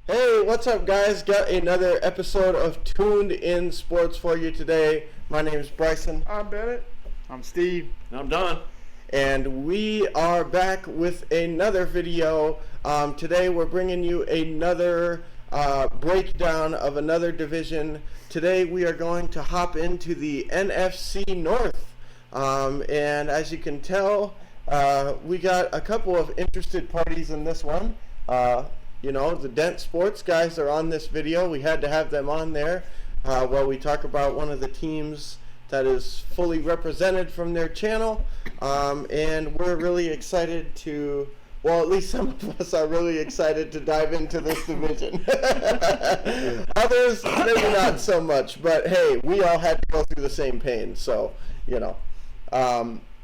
Hey, what's up, guys? Got another episode of Tuned In Sports for you today. My name is Bryson. I'm Bennett. I'm Steve. And I'm Don. And we are back with another video. Today we're bringing you another breakdown of another division. Today we are going to hop into the NFC North. And as you can tell, we got a couple of interested parties in this one. The DENT SPORTS guys are on this video. We had to have them on there while we talk about one of the teams that is fully represented from their channel. And we're really excited to, well, at least some of us are really excited to dive into this division. Others, maybe not so much, but hey, we all had to go through the same pain, so,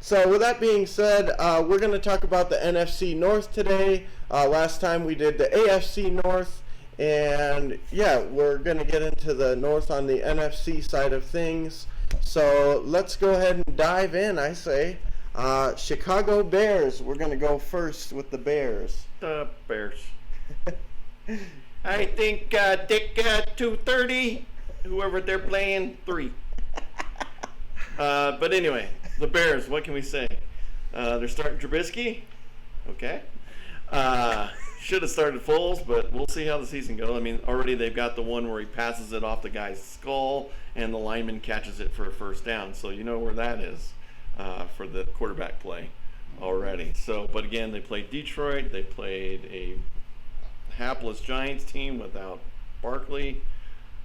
So with that being said, we're going to talk about the NFC North today. Last time we did the AFC North, and yeah, we're going to get into the North on the NFC side of things. So let's go ahead and dive in, I say. Chicago Bears, we're going to go first with the Bears. The Bears. I think take 230, whoever they're playing, 3. But anyway, the Bears, what can we say? They're starting Trubisky. Okay. Should have started Foles, but we'll see how the season goes. I mean, already they've got the one where he passes it off the guy's skull and the lineman catches it for a first down. So you know where that is for the quarterback play already. So, but again, they played Detroit. They played a hapless Giants team without Barkley.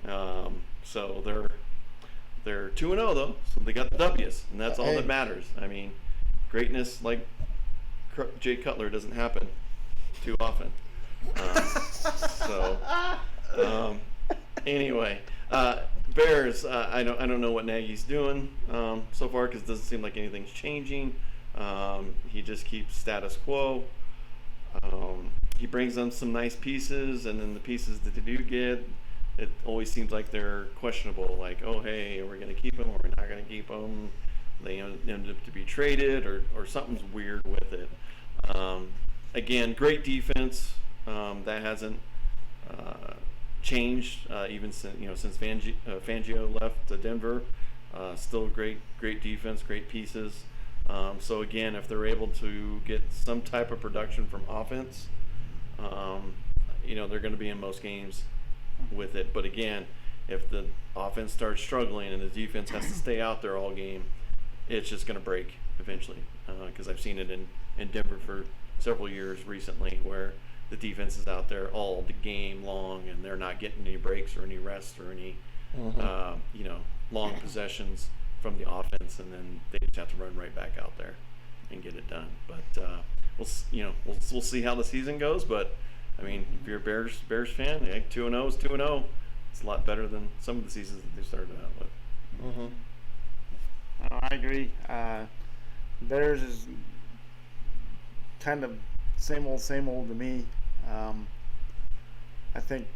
So they're 2-0 though, so they got the W's, and that's all that matters. I mean, greatness like Jay Cutler doesn't happen too often. Anyway, Bears. I don't know what Nagy's doing so far because it doesn't seem like anything's changing. He just keeps status quo. He brings them some nice pieces, and then the pieces that they do get, it always seems like they're questionable. Like, oh, hey, are we going to keep him or we're not going to keep him? They end up to be traded, or something's weird with it. Again, great defense. That hasn't changed even since Fangio left to Denver. Still great defense, great pieces. So again, if they're able to get some type of production from offense, they're going to be in most games with it. But again, if the offense starts struggling and the defense has to stay out there all game, it's just going to break eventually. Because I've seen it in Denver for several years recently, where the defense is out there all the game long and they're not getting any breaks or any rest or any long possessions from the offense, and then they just have to run right back out there and get it done. But we'll see how the season goes. But I mean, if you're a Bears fan, 2-0 is 2-0. It's a lot better than some of the seasons that they started out with. Mm-hmm. I agree. Bears is kind of same old to me. I think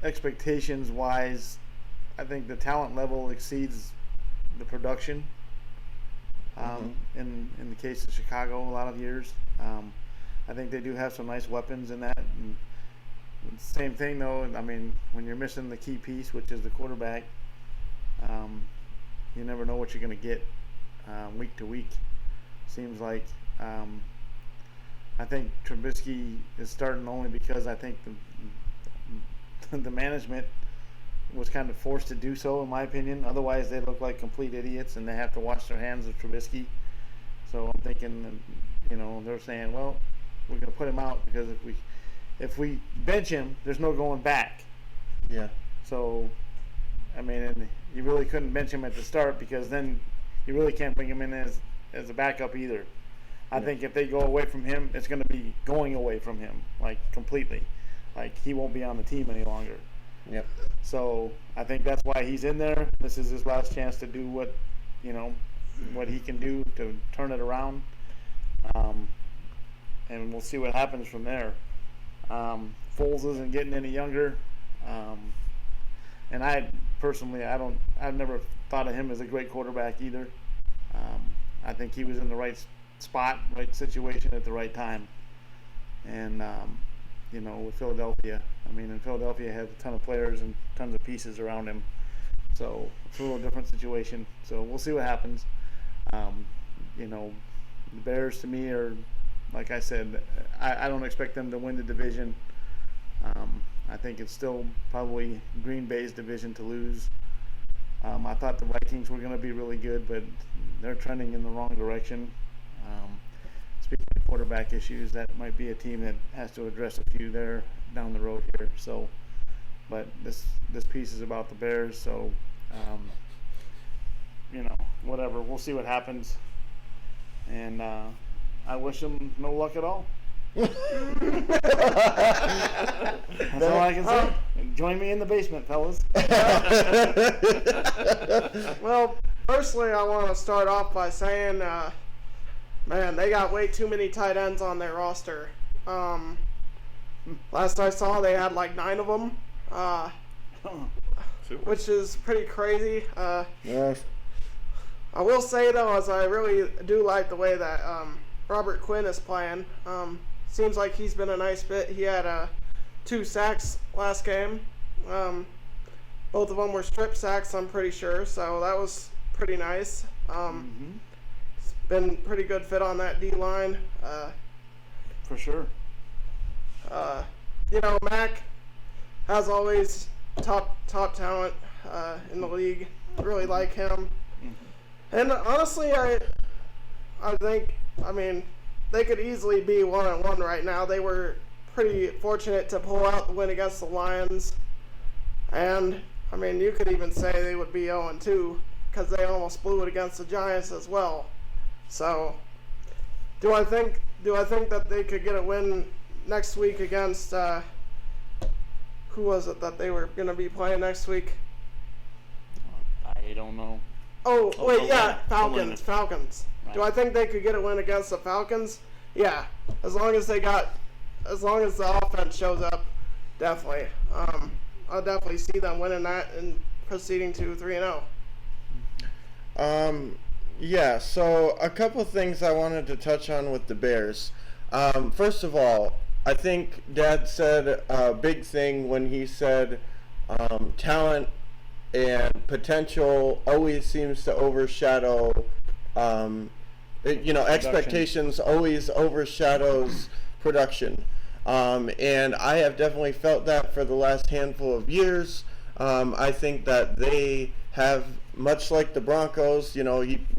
expectations wise, I think the talent level exceeds the production. In the case of Chicago, a lot of years. I think they do have some nice weapons in that. And same thing though. I mean, when you're missing the key piece, which is the quarterback, you never know what you're going to get week to week. Seems like I think Trubisky is starting only because I think the management was kind of forced to do so, in my opinion. Otherwise, they look like complete idiots, and they have to wash their hands of Trubisky. So I'm thinking, they're saying, well, we're going to put him out because if we bench him, there's no going back. Yeah. So, I mean, and you really couldn't bench him at the start because then you really can't bring him in as a backup either. I think if they go away from him, it's going to be going away from him, like completely. Like he won't be on the team any longer. Yep. So I think that's why he's in there. This is his last chance to do what he can do to turn it around. And we'll see what happens from there. Foles isn't getting any younger. And I've never thought of him as a great quarterback either. I think he was in the right spot, right situation at the right time. And with Philadelphia. I mean, in Philadelphia had a ton of players and tons of pieces around him. So it's a little different situation. So we'll see what happens. The Bears to me are, like I said, I don't expect them to win the division. I think it's still probably Green Bay's division to lose. I thought the Vikings were going to be really good, but they're trending in the wrong direction. Speaking of quarterback issues, that might be a team that has to address a few there down the road here. So, but this piece is about the Bears, so whatever. We'll see what happens, and I wish them no luck at all. That's all I can say. Join me in the basement, fellas. Well, personally, I want to start off by saying, man, they got way too many tight ends on their roster. Last I saw, they had like 9 of them, which is pretty crazy. Yes. I will say, though, as I really do like the way that Robert Quinn is playing. Seems like he's been a nice fit. He had 2 sacks last game. Both of them were strip sacks, I'm pretty sure, so that was pretty nice. It's been pretty good fit on that D-line. For sure. Mac has always top talent in the league. Really like him. And honestly, I think, they could easily be 1-1 right now. They were pretty fortunate to pull out the win against the Lions. And, you could even say they would be 0-2 because they almost blew it against the Giants as well. So, do I think that they could get a win next week against, who was it that they were going to be playing next week? I don't know. Oh, wait, yeah, Falcons. Falcons. Right. Do I think they could get a win against the Falcons? Yeah, as long as the offense shows up, definitely. I'll definitely see them winning that and proceeding to 3-0. Yeah, so a couple of things I wanted to touch on with the Bears. First of all, I think Dad said a big thing when he said talent and potential always seems to overshadow expectations always overshadows production. And I have definitely felt that for the last handful of years. I think that they have, much like the Broncos,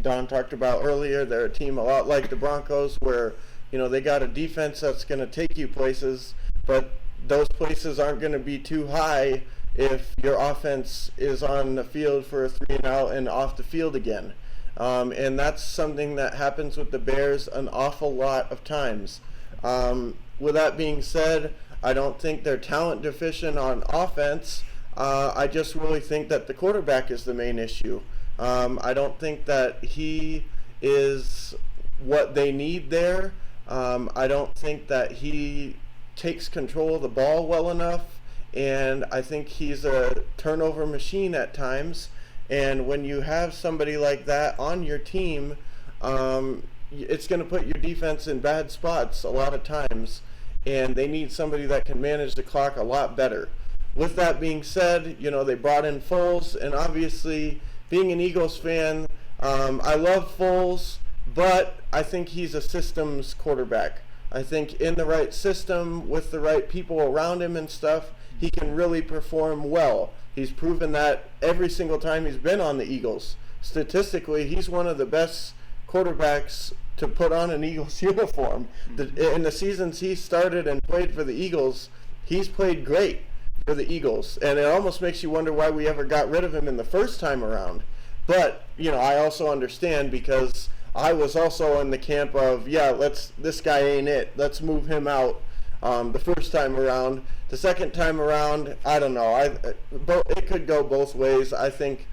Don talked about earlier, they're a team a lot like the Broncos where, they got a defense that's going to take you places, but those places aren't going to be too high if your offense is on the field for a 3-and-out and off the field again. And that's something that happens with the Bears an awful lot of times. With that being said, I don't think they're talent deficient on offense. I just really think that the quarterback is the main issue. I don't think that he is what they need there. I don't think that he takes control of the ball well enough, and I think he's a turnover machine at times. And when you have somebody like that on your team, it's going to put your defense in bad spots a lot of times, and they need somebody that can manage the clock a lot better. With that being said, they brought in Foles, and obviously, being an Eagles fan, I love Foles, but I think he's a systems quarterback. I think in the right system, with the right people around him and stuff, he can really perform well. He's proven that every single time he's been on the Eagles. Statistically, he's one of the best quarterbacks to put on an Eagles uniform. In the seasons he started and played for the Eagles, he's played great for the Eagles. And it almost makes you wonder why we ever got rid of him in the first time around. But, I also understand, because I was also in the camp of, this guy ain't it. Let's move him out the first time around. The second time around, I don't know. It could go both ways. I think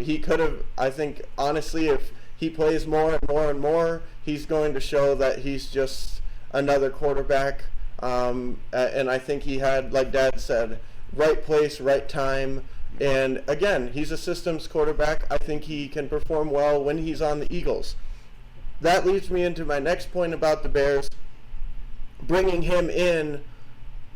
he could have. I think, honestly, if he plays more and more and more, he's going to show that he's just another quarterback. And I think he had, like Dad said, right place, right time. And again, he's a systems quarterback. I think he can perform well when he's on the Eagles. That leads me into my next point about the Bears. Bringing him in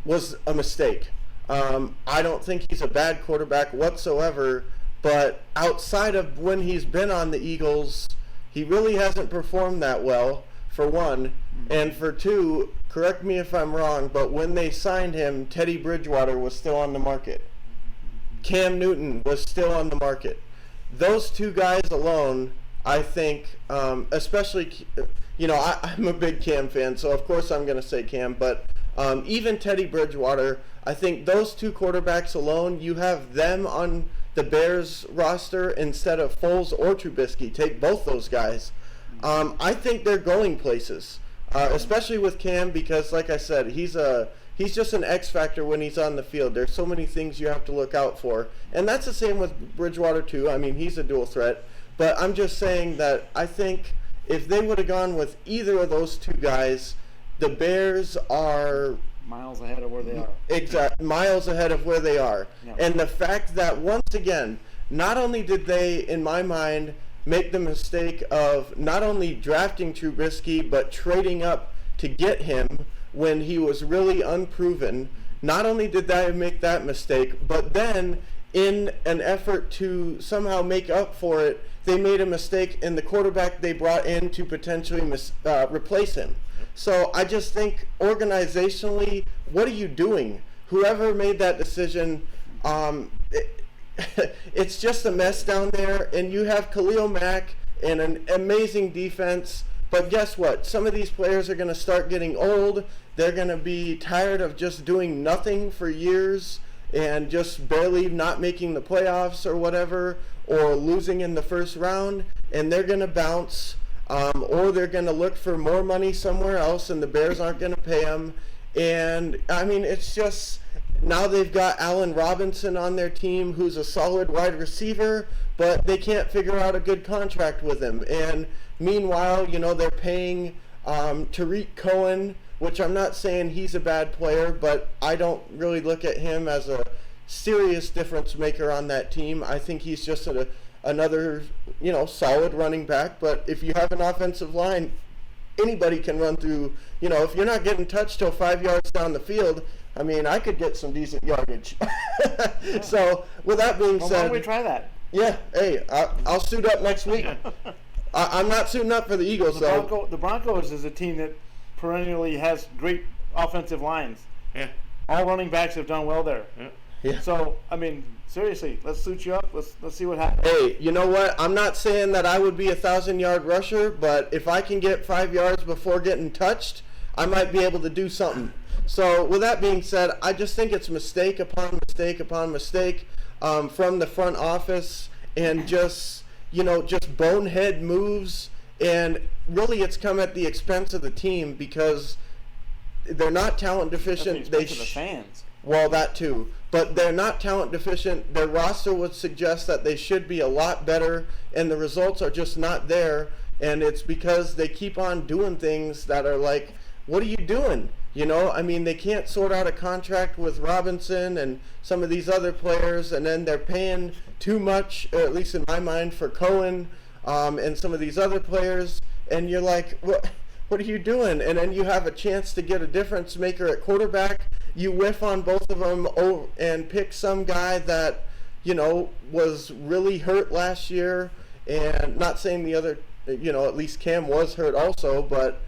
was a mistake. I don't think he's a bad quarterback whatsoever, but outside of when he's been on the Eagles, he really hasn't performed that well, for one. And for two, correct me if I'm wrong, but when they signed him, Teddy Bridgewater was still on the market. Cam Newton was still on the market. Those two guys alone, I think, especially, I'm a big Cam fan, so of course I'm going to say Cam, but even Teddy Bridgewater, I think those two quarterbacks alone, you have them on the Bears roster instead of Foles or Trubisky. Take both those guys. I think they're going places, especially with Cam, because like I said, he's just an X factor when he's on the field. There's so many things you have to look out for, and that's the same with Bridgewater too. I mean, he's a dual threat, but I'm just saying that I think if they would have gone with either of those two guys, the Bears are miles ahead of where they are. Exactly, miles ahead of where they are. Yeah. And the fact that, once again, not only did they, in my mind, make the mistake of not only drafting Trubisky, but trading up to get him when he was really unproven, not only did they make that mistake, but then in an effort to somehow make up for it, they made a mistake in the quarterback they brought in to potentially replace him. So I just think organizationally, what are you doing? Whoever made that decision, it's just a mess down there. And you have Khalil Mack and an amazing defense. But guess what? Some of these players are going to start getting old. They're going to be tired of just doing nothing for years and just barely not making the playoffs or whatever, or losing in the first round. And they're going to bounce. Or they're going to look for more money somewhere else, and the Bears aren't going to pay them. And, I mean, it's just, now they've got Allen Robinson on their team, who's a solid wide receiver, but they can't figure out a good contract with him. And meanwhile, they're paying Tariq Cohen, which I'm not saying he's a bad player, but I don't really look at him as a serious difference maker on that team. I think he's just another, solid running back. But if you have an offensive line, anybody can run through, if you're not getting touched till 5 yards down the field, I mean, I could get some decent yardage. Yeah. So, with that being Why said, don't we try that? yeah, hey, I'll suit up next week. I'm not suiting up for the Eagles, though. The Broncos is a team that perennially has great offensive lines. Yeah. All running backs have done well there. Yeah. Yeah. So, I mean, seriously, let's suit you up. Let's see what happens. Hey, you know what? I'm not saying that I would be a 1,000-yard rusher, but if I can get 5 yards before getting touched, I might be able to do something. So, with that being said, I just think it's mistake upon mistake upon mistake from the front office, and just bonehead moves. And really, it's come at the expense of the team, because they're not talent deficient. At the expense of the fans. Well, that too. But they're not talent deficient. Their roster would suggest that they should be a lot better, and the results are just not there. And it's because they keep on doing things that are like, what are you doing? I mean, they can't sort out a contract with Robinson and some of these other players, and then they're paying too much, or at least in my mind, for Cohen and some of these other players. And you're like, what are you doing? And then you have a chance to get a difference maker at quarterback. You whiff on both of them and pick some guy that, was really hurt last year. And not saying the other, at least Cam was hurt also, but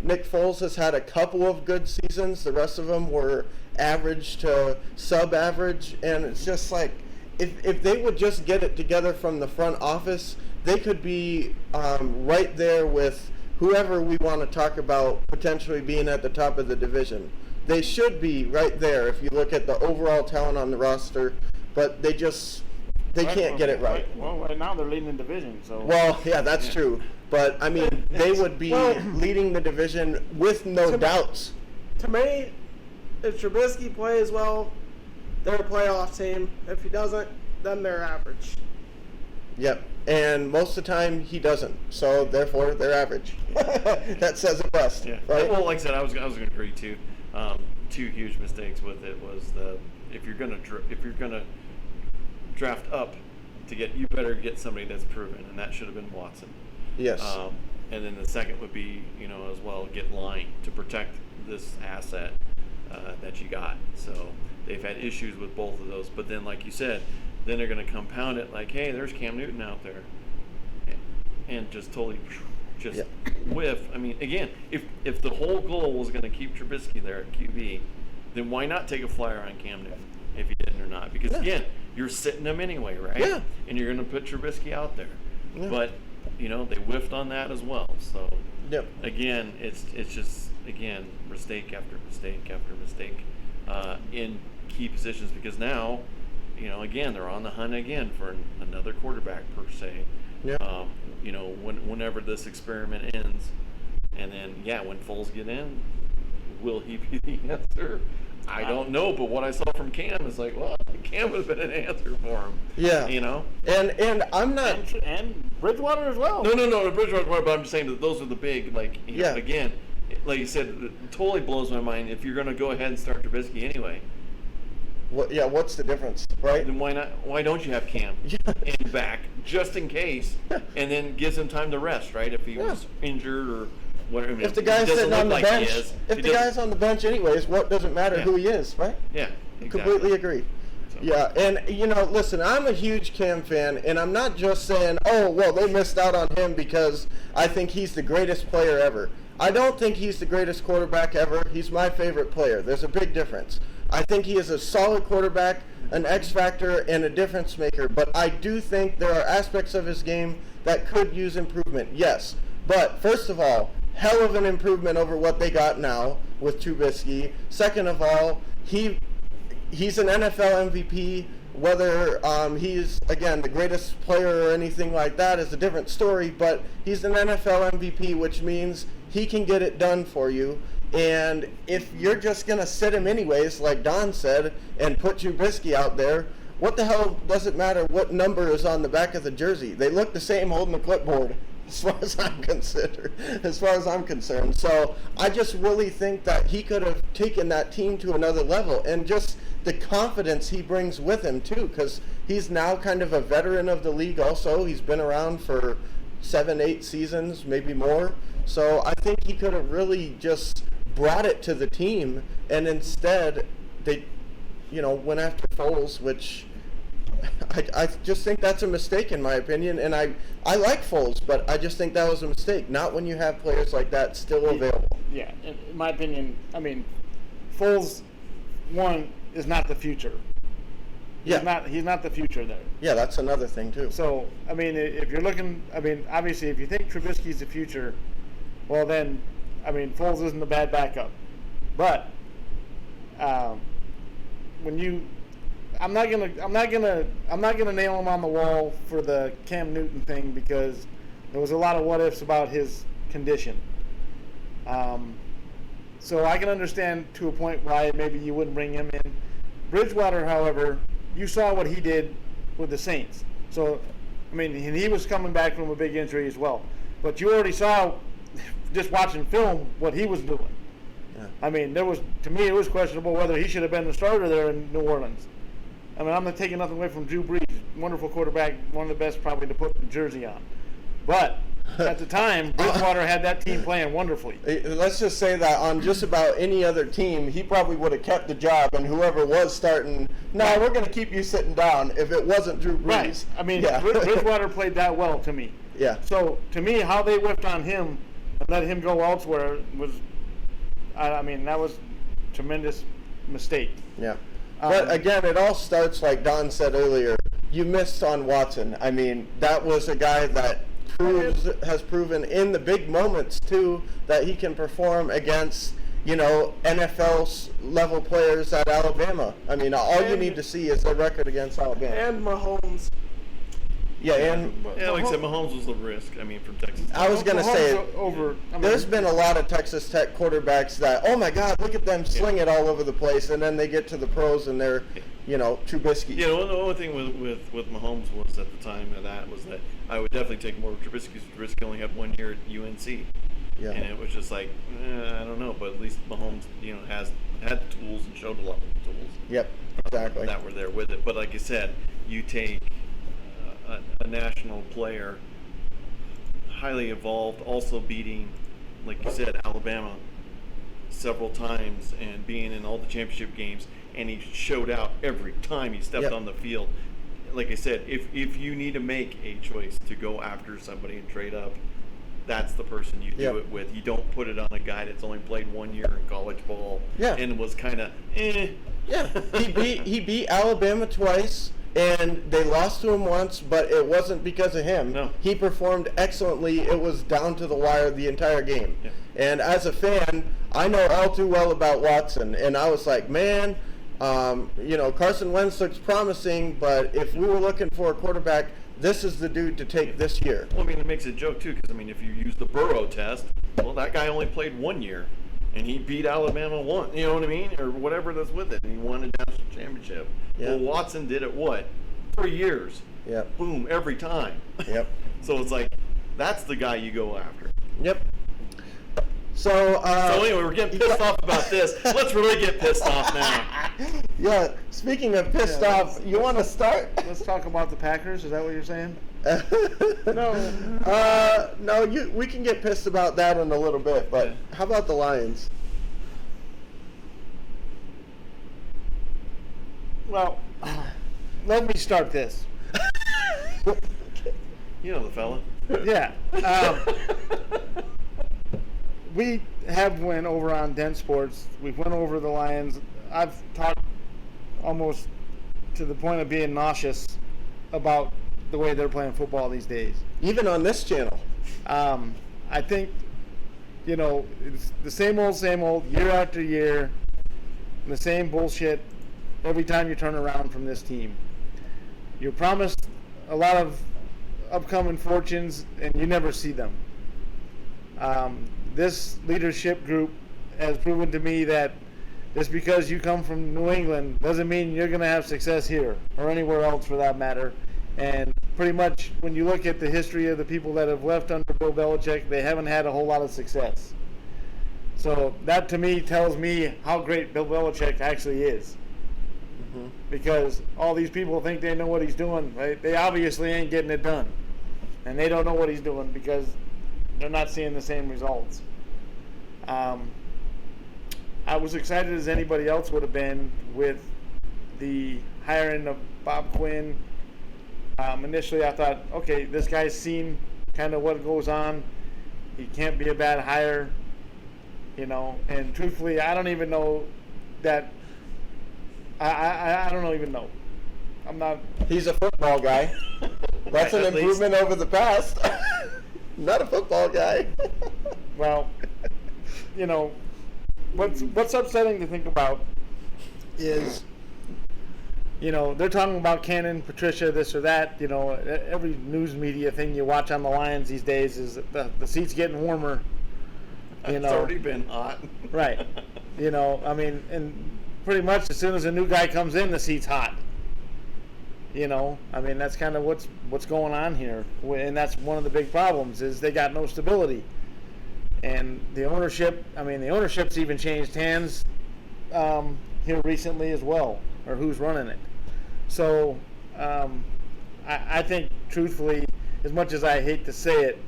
Nick Foles has had a couple of good seasons. The rest of them were average to sub-average. And it's just like, if they would just get it together from the front office, they could be right there with whoever we want to talk about potentially being at the top of the division. They should be right there if you look at the overall talent on the roster, but they can't get it right. Well, right now they're leading the division, so. Well, yeah, that's true. But, I mean, they would be leading the division with no doubts. To me, if Trubisky plays well, they're a playoff team. If he doesn't, then they're average. Yep. And most of the time, he doesn't. So, therefore, they're average. That says it best. Yeah. Right? Well, like I said, I was going to agree too. Two huge mistakes with it was if you're gonna draft up to get, you better get somebody that's proven, and that should have been Watson. Yes. And then the second would be, as well, get line to protect this asset. that you got. So they've had issues with both of those. But then, like you said, then they're going to compound it like, hey, there's Cam Newton out there, and just totally just whiff. I mean, again, if the whole goal was going to keep Trubisky there at QB, then why not take a flyer on Cam Newton if you didn't or not? Because again, you're sitting him anyway, right? Yeah. And you're going to put Trubisky out there. Yeah. But they whiffed on that as well. So again, it's just mistake after mistake after mistake in key positions, because now, again, they're on the hunt again for another quarterback per se. Yeah. Whenever this experiment ends, and then when Foles get in, will he be the answer? I don't know, but what I saw from Cam is like, well, Cam would have been an answer for him. Yeah. And I'm not. And Bridgewater as well. No, Bridgewater. But I'm just saying that those are the big, again, like you said, it totally blows my mind. If you're going to go ahead and start Trubisky anyway, What's the difference, right? then why not? Why don't you have Cam in back just in case, and then gives him time to rest, right? If he was injured or whatever. I mean, If the guy's sitting on the bench, if the doesn't- guy's on the bench anyways, what does it matter who he is, right? yeah, exactly. Completely agree. So- Yeah, and listen, I'm a huge Cam fan, and I'm not just saying, oh, well, they missed out on him because I think he's the greatest player ever. I don't think he's the greatest quarterback ever. He's my favorite player. There's a big difference. I think he is a solid quarterback, an X factor, and a difference maker, but I do think there are aspects of his game that could use improvement, yes. But first of all, hell of an improvement over what they got now with Trubisky. Second of all, he's an NFL MVP. Whether he's, again, the greatest player or anything like that is a different story, but he's an NFL MVP, which means he can get it done for you. And if you're just going to sit him anyways, like Don said, and put Trubisky out there, what the hell does it matter what number is on the back of the jersey? They look the same holding the clipboard, as far as I'm concerned. So I just really think that he could have taken that team to another level, and just the confidence he brings with him too, because he's now kind of a veteran of the league also. He's been around for 7-8 seasons, maybe more. So I think he could have really just brought it to the team, and instead they went after Foles, which I just think that's a mistake in my opinion. And I like Foles, but I just think that was a mistake. Not when you have players like that still available. Yeah, in my opinion, I mean, Foles, one, is not the future. He's not the future there. Yeah, that's another thing too. So, I mean, if you're looking, obviously, if you think Trubisky's the future, well then, Foles isn't a bad backup. But I'm not gonna nail him on the wall for the Cam Newton thing, because there was a lot of what ifs about his condition. So I can understand to a point why maybe you wouldn't bring him in. Bridgewater, however, you saw what he did with the Saints. So, and he was coming back from a big injury as well. But you already saw, just watching film, what he was doing. Yeah. To me, it was questionable whether he should have been the starter there in New Orleans. I'm not taking nothing away from Drew Brees, wonderful quarterback, one of the best probably to put the jersey on. But at the time, Bridgewater had that team playing wonderfully. Let's just say that on just about any other team, he probably would have kept the job, and whoever was starting, we're going to keep you sitting down if it wasn't Drew Brees. Right. Bridgewater played that well to me. Yeah. So, to me, how they whiffed on him and let him go elsewhere was, that was a tremendous mistake. Yeah. But again, it all starts, like Don said earlier, you missed on Watson. That was a guy that has proven in the big moments too that he can perform against NFL level players at Alabama. All you need to see is their record against Alabama and Mahomes. Like I said, Mahomes was the risk. From Texas Tech. I was going to say, there's been a lot of Texas Tech quarterbacks that, oh my God, look at them sling it all over the place, and then they get to the pros and they're, Trubisky. Yeah, the only thing with Mahomes was at the time of that was that I would definitely take more of Trubisky, because Trubisky only had 1 year at UNC. Yeah. And it was just like, I don't know, but at least Mahomes, had the tools and showed a lot of the tools. Yep, exactly. That were there with it. But like you said, you take a national player, highly evolved, also beating, like you said, Alabama, several times and being in all the championship games, and he showed out every time he stepped Yep. on the field. Like I said, if you need to make a choice to go after somebody and trade up, that's the person you do Yep. it with. You don't put it on a guy that's only played 1 year in college ball Yeah. and was kind of Yeah, he beat Alabama twice, and they lost to him once, but it wasn't because of him. No. He performed excellently. It was down to the wire the entire game. Yeah. And as a fan, I know all too well about Watson, and I was like, man, Carson Wentz looks promising, but if we were looking for a quarterback, this is the dude to take this year. Well, I mean, it makes it a joke, too, because, I mean, if you use the Burrow test, well, that guy only played 1 year, and he beat Alabama one, you know what I mean? Or whatever that's with it, and he won a national championship. Yeah. Well, Watson did it, 3 years? Yep. Boom, every time. Yep. So it's like, that's the guy you go after. Yep. So Anyway, we're getting pissed off about this. Let's really get pissed off now. Yeah, speaking of pissed Yeah, off, you want to start? Let's talk about the Packers. Is that what you're saying? No, we can get pissed about that in a little bit, but how about the Lions? Well, let me start this. You know the fella. Yeah. We have went over on DENT Sports. We've went over the Lions. I've talked almost to the point of being nauseous about the way they're playing football these days. Even on this channel. I think, it's the same old, year after year, the same bullshit every time you turn around from this team. You're promised a lot of upcoming fortunes, and you never see them. This leadership group has proven to me that just because you come from New England doesn't mean you're going to have success here or anywhere else for that matter. And pretty much when you look at the history of the people that have left under Bill Belichick, they haven't had a whole lot of success. So that to me tells me how great Bill Belichick actually is. Mm-hmm. Because all these people think they know what he's doing. Right? They obviously ain't getting it done. And they don't know what he's doing because they're not seeing the same results. I was excited as anybody else would have been with the hiring of Bob Quinn. Initially, I thought, okay, this guy's seen kind of what goes on. He can't be a bad hire, And truthfully, I don't even know that. I don't even know. I'm not. He's a football guy. That's an At least. improvement over the past. Not a football guy. Well, what's upsetting to think about is, they're talking about Cannon, Patricia, this or that. Every news media thing you watch on the Lions these days is the seat's getting warmer. It's already been hot. Right. And pretty much as soon as a new guy comes in, the seat's hot. That's kind of what's going on here. And that's one of the big problems is they got no stability. And the ownership's even changed hands here recently as well, or who's running it. So I think, truthfully, as much as I hate to say it,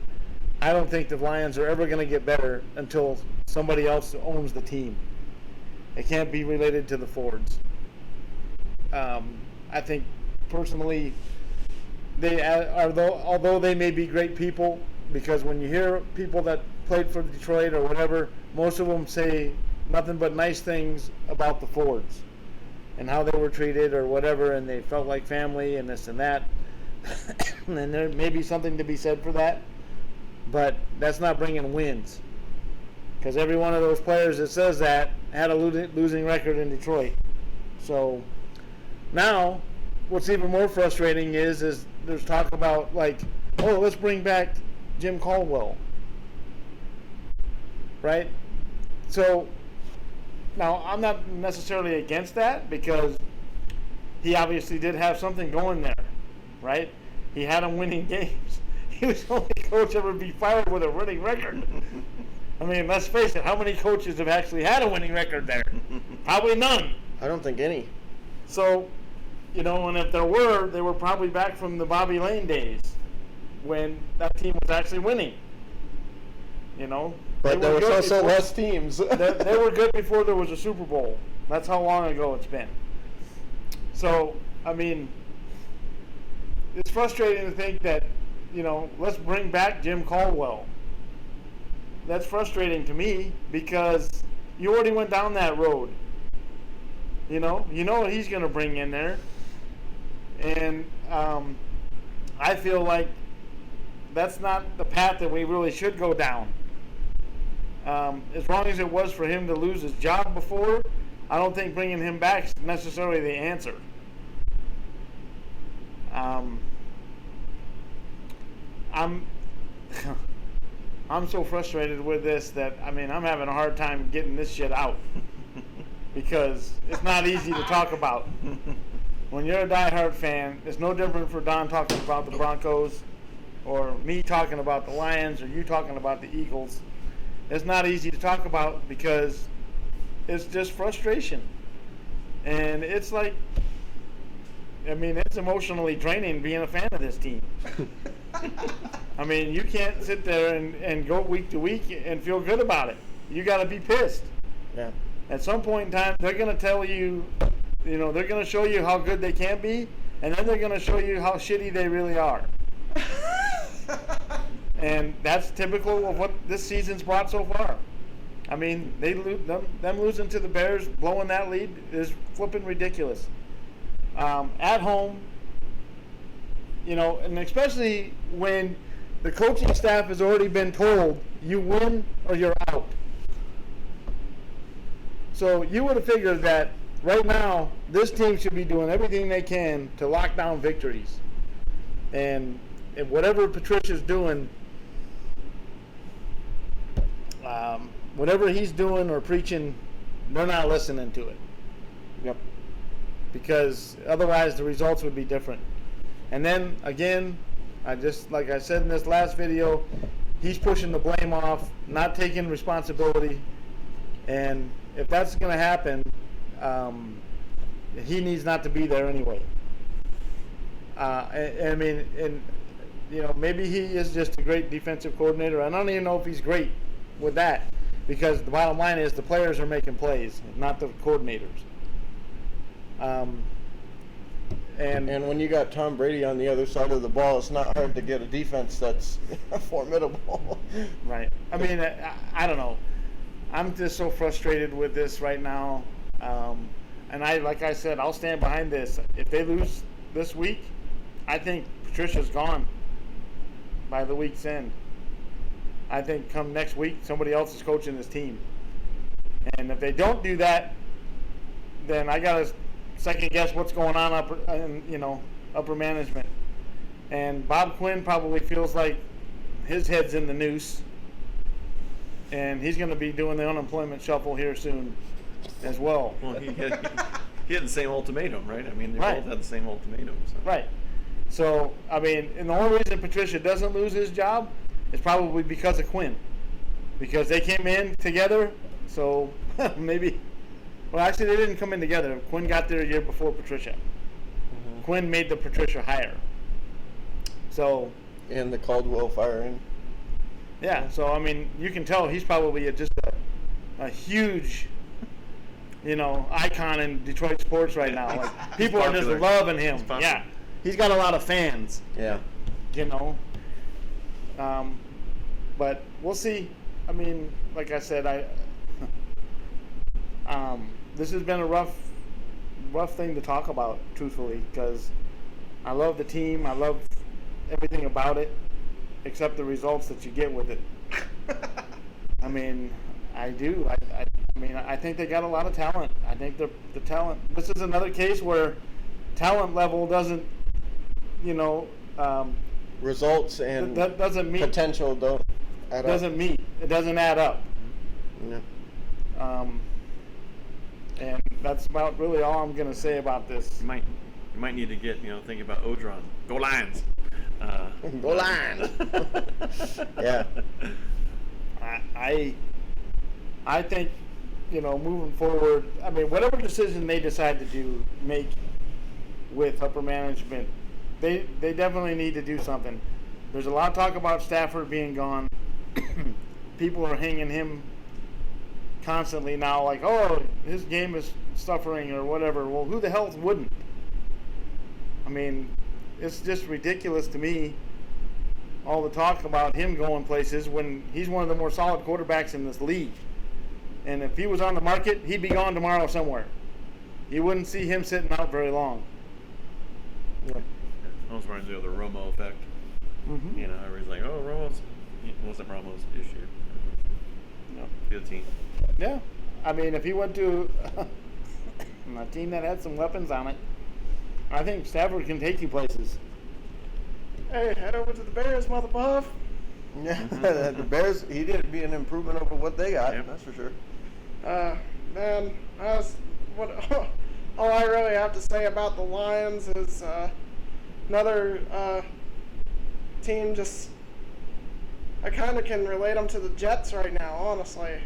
I don't think the Lions are ever going to get better until somebody else owns the team. It can't be related to the Fords. I think, personally, although they may be great people, because when you hear people that played for Detroit or whatever, most of them say nothing but nice things about the Fords and how they were treated or whatever, and they felt like family and this and that. And there may be something to be said for that, but that's not bringing wins. Because every one of those players that says that had a losing record in Detroit. So now, what's even more frustrating is there's talk about let's bring back Jim Caldwell. Right? So now I'm not necessarily against that because he obviously did have something going there. Right? He had him winning games. He was the only coach ever be fired with a winning record. I mean, let's face it, how many coaches have actually had a winning record there? Probably none. I don't think any. So, and if there were, they were probably back from the Bobby Lane days when that team was actually winning. you know. But there was also less teams. They were good before there was a Super Bowl. That's how long ago it's been. So, I mean, it's frustrating to think that, you know, let's bring back Jim Caldwell. That's frustrating to me because you already went down that road. You know what he's going to bring in there. And I feel like that's not the path that we really should go down. As long as it was for him to lose his job before, I don't think bringing him back is necessarily the answer. I'm so frustrated with this that, I mean, I'm having a hard time getting this shit out because it's not easy to talk about. When you're a diehard fan, it's no different for Don talking about the Broncos or me talking about the Lions or you talking about the Eagles. It's not easy to talk about because it's just frustration. And it's like, I mean, it's emotionally draining being a fan of this team. I mean, you can't sit there and go week to week and feel good about it. You got to be pissed. Yeah. At some point in time, they're going to tell you, you know, they're going to show you how good they can be, and then they're going to show you how shitty they really are. And that's typical of what this season's brought so far. I mean, them losing to the Bears, blowing that lead is flipping ridiculous. At home, you know, and especially when the coaching staff has already been told you win or you're out. So you would have figured that right now this team should be doing everything they can to lock down victories. And whatever Patricia's doing, whatever he's doing or preaching, they're not listening to it. Yep. Because otherwise the results would be different. And then again, like I said in this last video, he's pushing the blame off, not taking responsibility. And if that's going to happen, he needs not to be there anyway. I mean, you know, maybe he is just a great defensive coordinator. I don't even know if he's great with that, because the bottom line is the players are making plays, not the coordinators. And when you got Tom Brady on the other side of the ball, it's not hard to get a defense that's formidable. Right. I mean, I don't know. I'm just so frustrated with this right now. And like I said, I'll stand behind this. If they lose this week, I think Patricia's gone by the week's end. I think come next week, somebody else is coaching this team. And if they don't do that, then I got to second guess what's going on upper management. And Bob Quinn probably feels like his head's in the noose, and he's going to be doing the unemployment shuffle here soon as well. Well, he had the same ultimatum, right? I mean, they Right. both had the same ultimatum. So. Right. So, I mean, and the only reason Patricia doesn't lose his job is probably because of Quinn. Because they came in together, so maybe... Well, actually, they didn't come in together. Quinn got there a year before Patricia. Mm-hmm. Quinn made the Patricia hire. So... And the Caldwell firing. Yeah, so, I mean, you can tell he's probably just a huge, you know, icon in Detroit sports right now. Like, people are just loving him. Yeah. He's got a lot of fans. Yeah. You know. But we'll see. I mean, like I said, this has been a rough thing to talk about, truthfully, because I love the team. I love everything about it, except the results that you get with it. I mean, I do. I mean, I think they got a lot of talent. I think the talent. This is another case where talent level doesn't, you know, results and that doesn't meet potential don't add doesn't up. meet. It doesn't add up. Yeah. And that's about really all I'm gonna say about this. You might need to get, think about Odron. Go Lions. Go Lions. Yeah. I think, moving forward, I mean, whatever decision they decide to make with upper management, they definitely need to do something. There's a lot of talk about Stafford being gone. people are hanging him constantly now, like, oh, his game is suffering or whatever. Well, who the hell wouldn't? I mean, it's just ridiculous to me, all the talk about him going places when he's one of the more solid quarterbacks in this league. And if he was on the market, he'd be gone tomorrow somewhere. You wouldn't see him sitting out very long. Yep. Almost reminds me of the Romo effect. Mm-hmm. You know, everybody's like, oh, it wasn't Romo's issue. No. The other team. Yeah. I mean, if he went to a team that had some weapons on it, I think Stafford can take you places. Hey, head over to the Bears, mother buff. Yeah, the Bears, he did be an improvement over what they got, Yep. that's for sure. Man, all I really have to say about the Lions is another team just, I kind of can relate them to the Jets right now, honestly.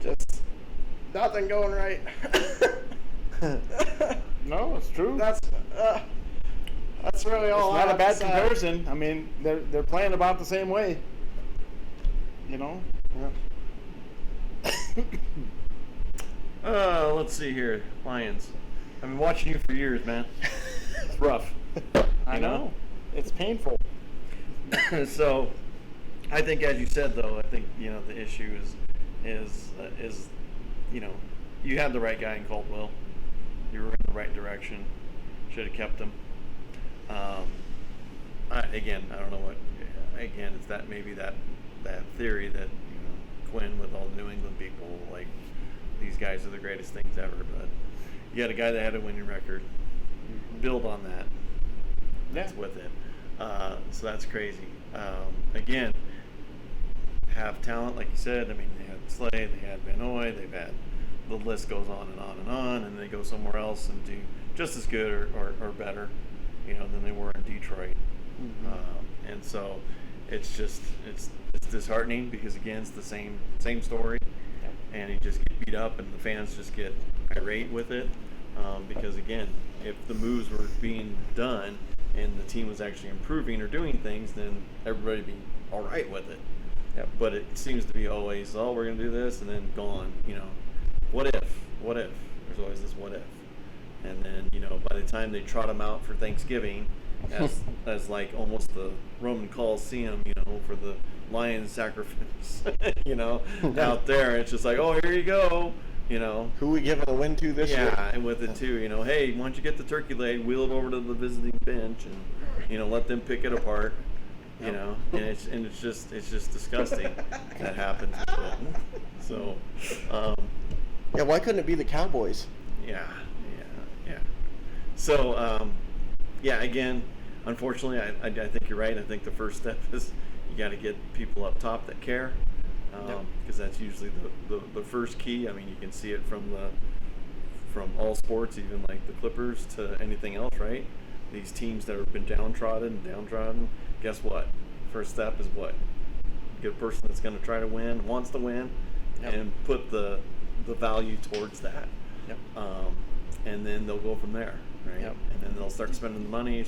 Just nothing going right. No, it's true. That's really all It's I not have a bad to say. comparison. I mean, they're playing about the same way. You know? Yeah. Let's see here. Lions. I've been watching you for years, man. It's rough. I You know? know. It's painful. So, I think, as you said, though, I think, you know, the issue is you know, you had the right guy in Caldwell. You were in the right direction. Should have kept him. Again, I don't know what. Again, it's that maybe that theory that, you know, Quinn with all the New England people, like, these guys are the greatest things ever. But you had a guy that had a winning record. Build on that. That's with it. So that's crazy. Again, have talent, like you said. I mean, they had Slay, they had Van Noy, they've had, the list goes on and on and on, and they go somewhere else and do just as good or better, you know, than they were in Detroit. And so it's just it's disheartening because, again, it's the same story, and you just get beat up, and the fans just get irate with it because, again, if the moves were being done and the team was actually improving or doing things, then everybody would be all right with it. But it seems to be always, oh, we're going to do this, and then gone. You know, what if? There's always this what if. And then, you know, by the time they trot them out for Thanksgiving, as like almost the Roman Coliseum, you know, for the lion sacrifice, you know, out there, it's just like, oh, here you go. You know, Who we giving a win to this year? yeah, and with it too, you know, hey, why don't you get the turkey leg, wheel it over to the visiting bench, and, you know, let them pick it apart, you know, and it's just disgusting that happens. So, Yeah, why couldn't it be the Cowboys? yeah. So, yeah, again, unfortunately, I think you're right. I think the first step is you got to get people up top that care. Because that's usually the first key. I mean, you can see it from all sports, even like the Clippers to anything else, right? These teams that have been downtrodden, guess what? First step is what? Get a person that's going to try to win, wants to win, and put the value towards that. And then they'll go from there, right? And then they'll start spending the money,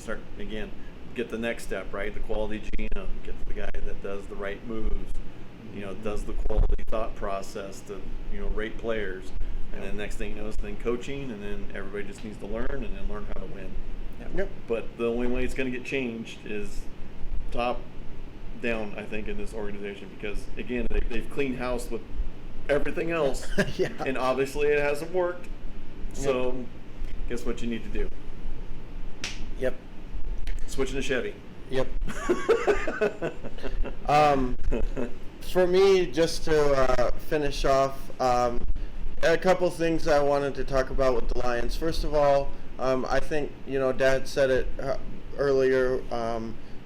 get the next step, right? The quality GM, get the guy that does the right moves, you know, does the quality thought process to, you know, rate players. And then next thing you know is then coaching, and then everybody just needs to learn and then learn how to win. But the only way it's going to get changed is top down, I think, in this organization, because, again, they've cleaned house with everything else. And obviously it hasn't worked. So guess what you need to do? Switching to Chevy. For me, just to finish off, a couple things I wanted to talk about with the Lions. First of all, I think, you know, Dad said it earlier,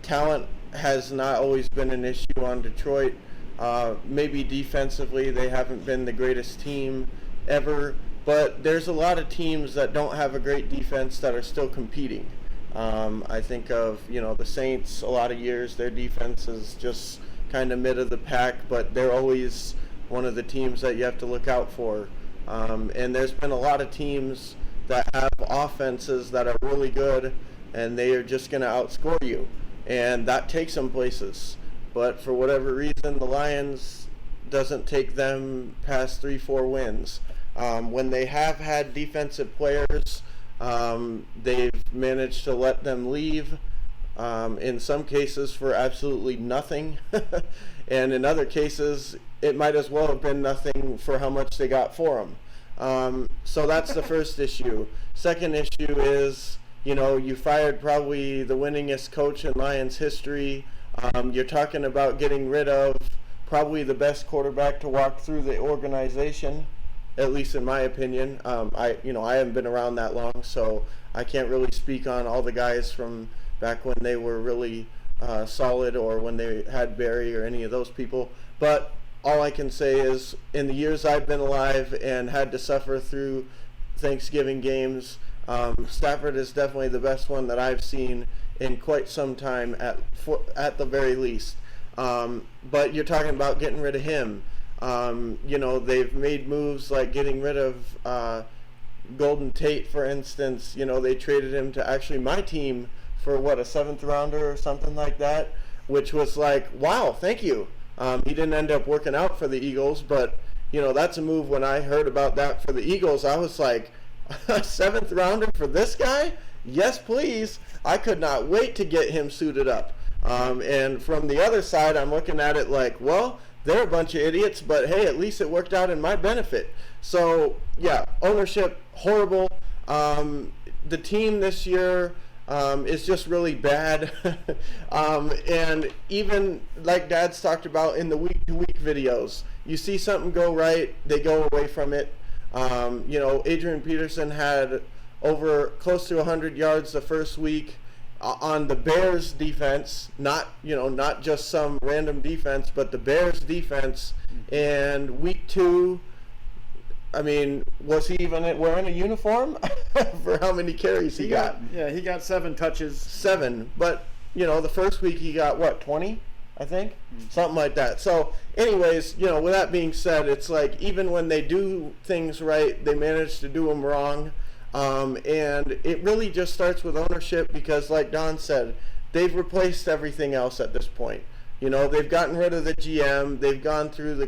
talent has not always been an issue on Detroit. Maybe defensively they haven't been the greatest team ever, but there's a lot of teams that don't have a great defense that are still competing. I think of, you know, the Saints, a lot of years their defense is just kind of mid of the pack, but they're always one of the teams that you have to look out for. And there's been a lot of teams that have offenses that are really good, and they are just going to outscore you, and that takes them places. but for whatever reason, the Lions doesn't take them past 3-4 wins. When they have had defensive players, they've managed to let them leave, in some cases for absolutely nothing, and in other cases it might as well have been nothing for how much they got for them. So that's the first issue. Second issue is, you fired probably the winningest coach in Lions history. You're talking about getting rid of probably the best quarterback to walk through the organization, at least in my opinion. I haven't been around that long, so I can't really speak on all the guys from back when they were really solid, or when they had Barry or any of those people. But all I can say is, in the years I've been alive and had to suffer through Thanksgiving games, Stafford is definitely the best one that I've seen in quite some time, at the very least. But you're talking about getting rid of him. They've made moves like getting rid of Golden Tate, for instance. They traded him to actually my team for a 7th rounder or something like that, which was like, wow, thank you. He didn't end up working out for the Eagles, but that's a move. When I heard about that for the Eagles, I was like, a 7th rounder for this guy? Yes, please. I could not wait to get him suited up. And from the other side, I'm looking at it like, well, they're a bunch of idiots, but hey, at least it worked out in my benefit. So, yeah, ownership, horrible. The team this year is just really bad. And even like Dad's talked about in the week-to-week videos, you see something go right, they go away from it. Adrian Peterson had over close to 100 yards the first week on the Bears defense, not just some random defense, but the Bears defense. And week 2, I mean, was he even wearing a uniform for how many carries he got? Yeah, he got 7 touches. 7, but the first week he got 20, I think, something like that. So, anyways, with that being said, it's like even when they do things right, they manage to do them wrong. And it really just starts with ownership, because like Don said, they've replaced everything else at this point. They've gotten rid of the GM. They've gone through the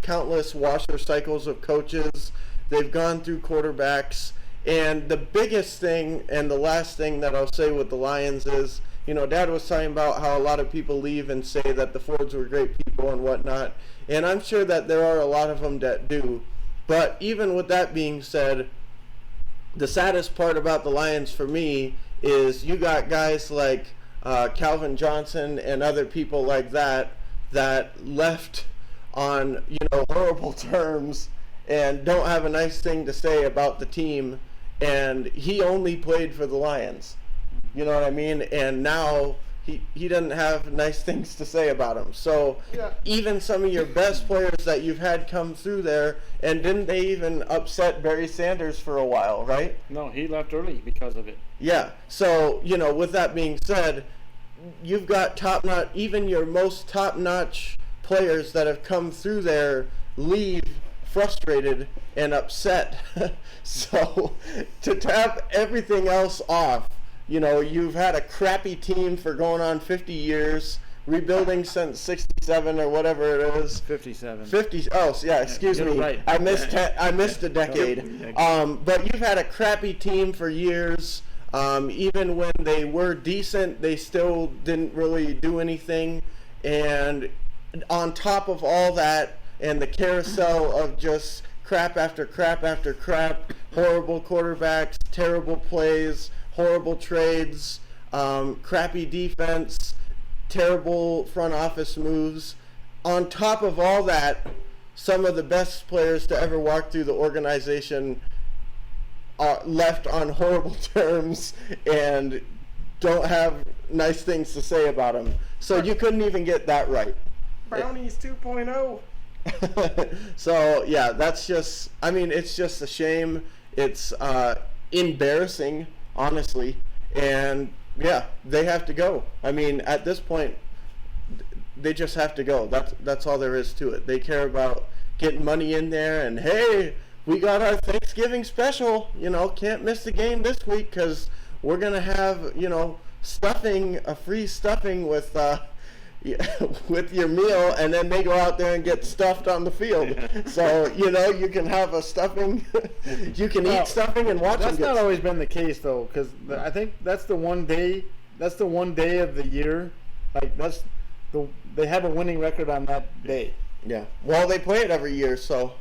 countless washer cycles of coaches. They've gone through quarterbacks. And the biggest thing, and the last thing that I'll say with the Lions is, Dad was talking about how a lot of people leave and say that the Fords were great people and whatnot. And I'm sure that there are a lot of them that do. But even with that being said, the saddest part about the Lions for me is you got guys like Calvin Johnson and other people like that left on horrible terms and don't have a nice thing to say about the team, and he only played for the Lions, you know what I mean? And now he doesn't have nice things to say about him. So yeah. Even some of your best players that you've had come through there, and didn't they even upset Barry Sanders for a while, right? No, he left early because of it. Yeah. So, with that being said, you've got top-notch, even your most top-notch players that have come through there leave frustrated and upset. So to tap everything else off, you've had a crappy team for going on 50 years, rebuilding since 67 or whatever it is. 57. 50. Oh, yeah. Excuse me. Right. I missed a decade. But you've had a crappy team for years. Even when they were decent, they still didn't really do anything. And on top of all that, and the carousel of just crap after crap after crap, horrible quarterbacks, terrible plays, horrible trades, crappy defense, terrible front office moves. On top of all that, some of the best players to ever walk through the organization are left on horrible terms and don't have nice things to say about them. So you couldn't even get that right. Brownies 2.0. So yeah, that's just, it's just a shame. It's embarrassing, honestly, and yeah, they have to go. At this point, they just have to go. That's all there is to it. They care about getting money in there, and hey, we got our Thanksgiving special, can't miss the game this week because we're gonna have stuffing, a free stuffing with with your meal, and then they go out there and get stuffed on the field. So you can have a stuffing. You can eat stuffing and watch them. That's not always been the case though, because I think that's the one day. That's the one day of the year. Like they have a winning record on that day. Yeah. Well, they play it every year, so.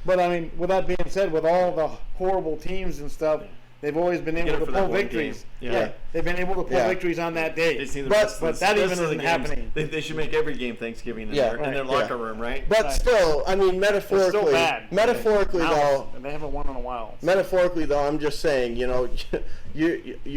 But I mean, with that being said, with all the horrible teams and stuff, they've always been able to pull victories. Yeah. They've been able to pull victories on that day. But that even isn't happening. They should make every game Thanksgiving in their locker room, right? But still, I mean, metaphorically, still bad. Though, and they haven't won in a while. Metaphorically, though, I'm just saying, you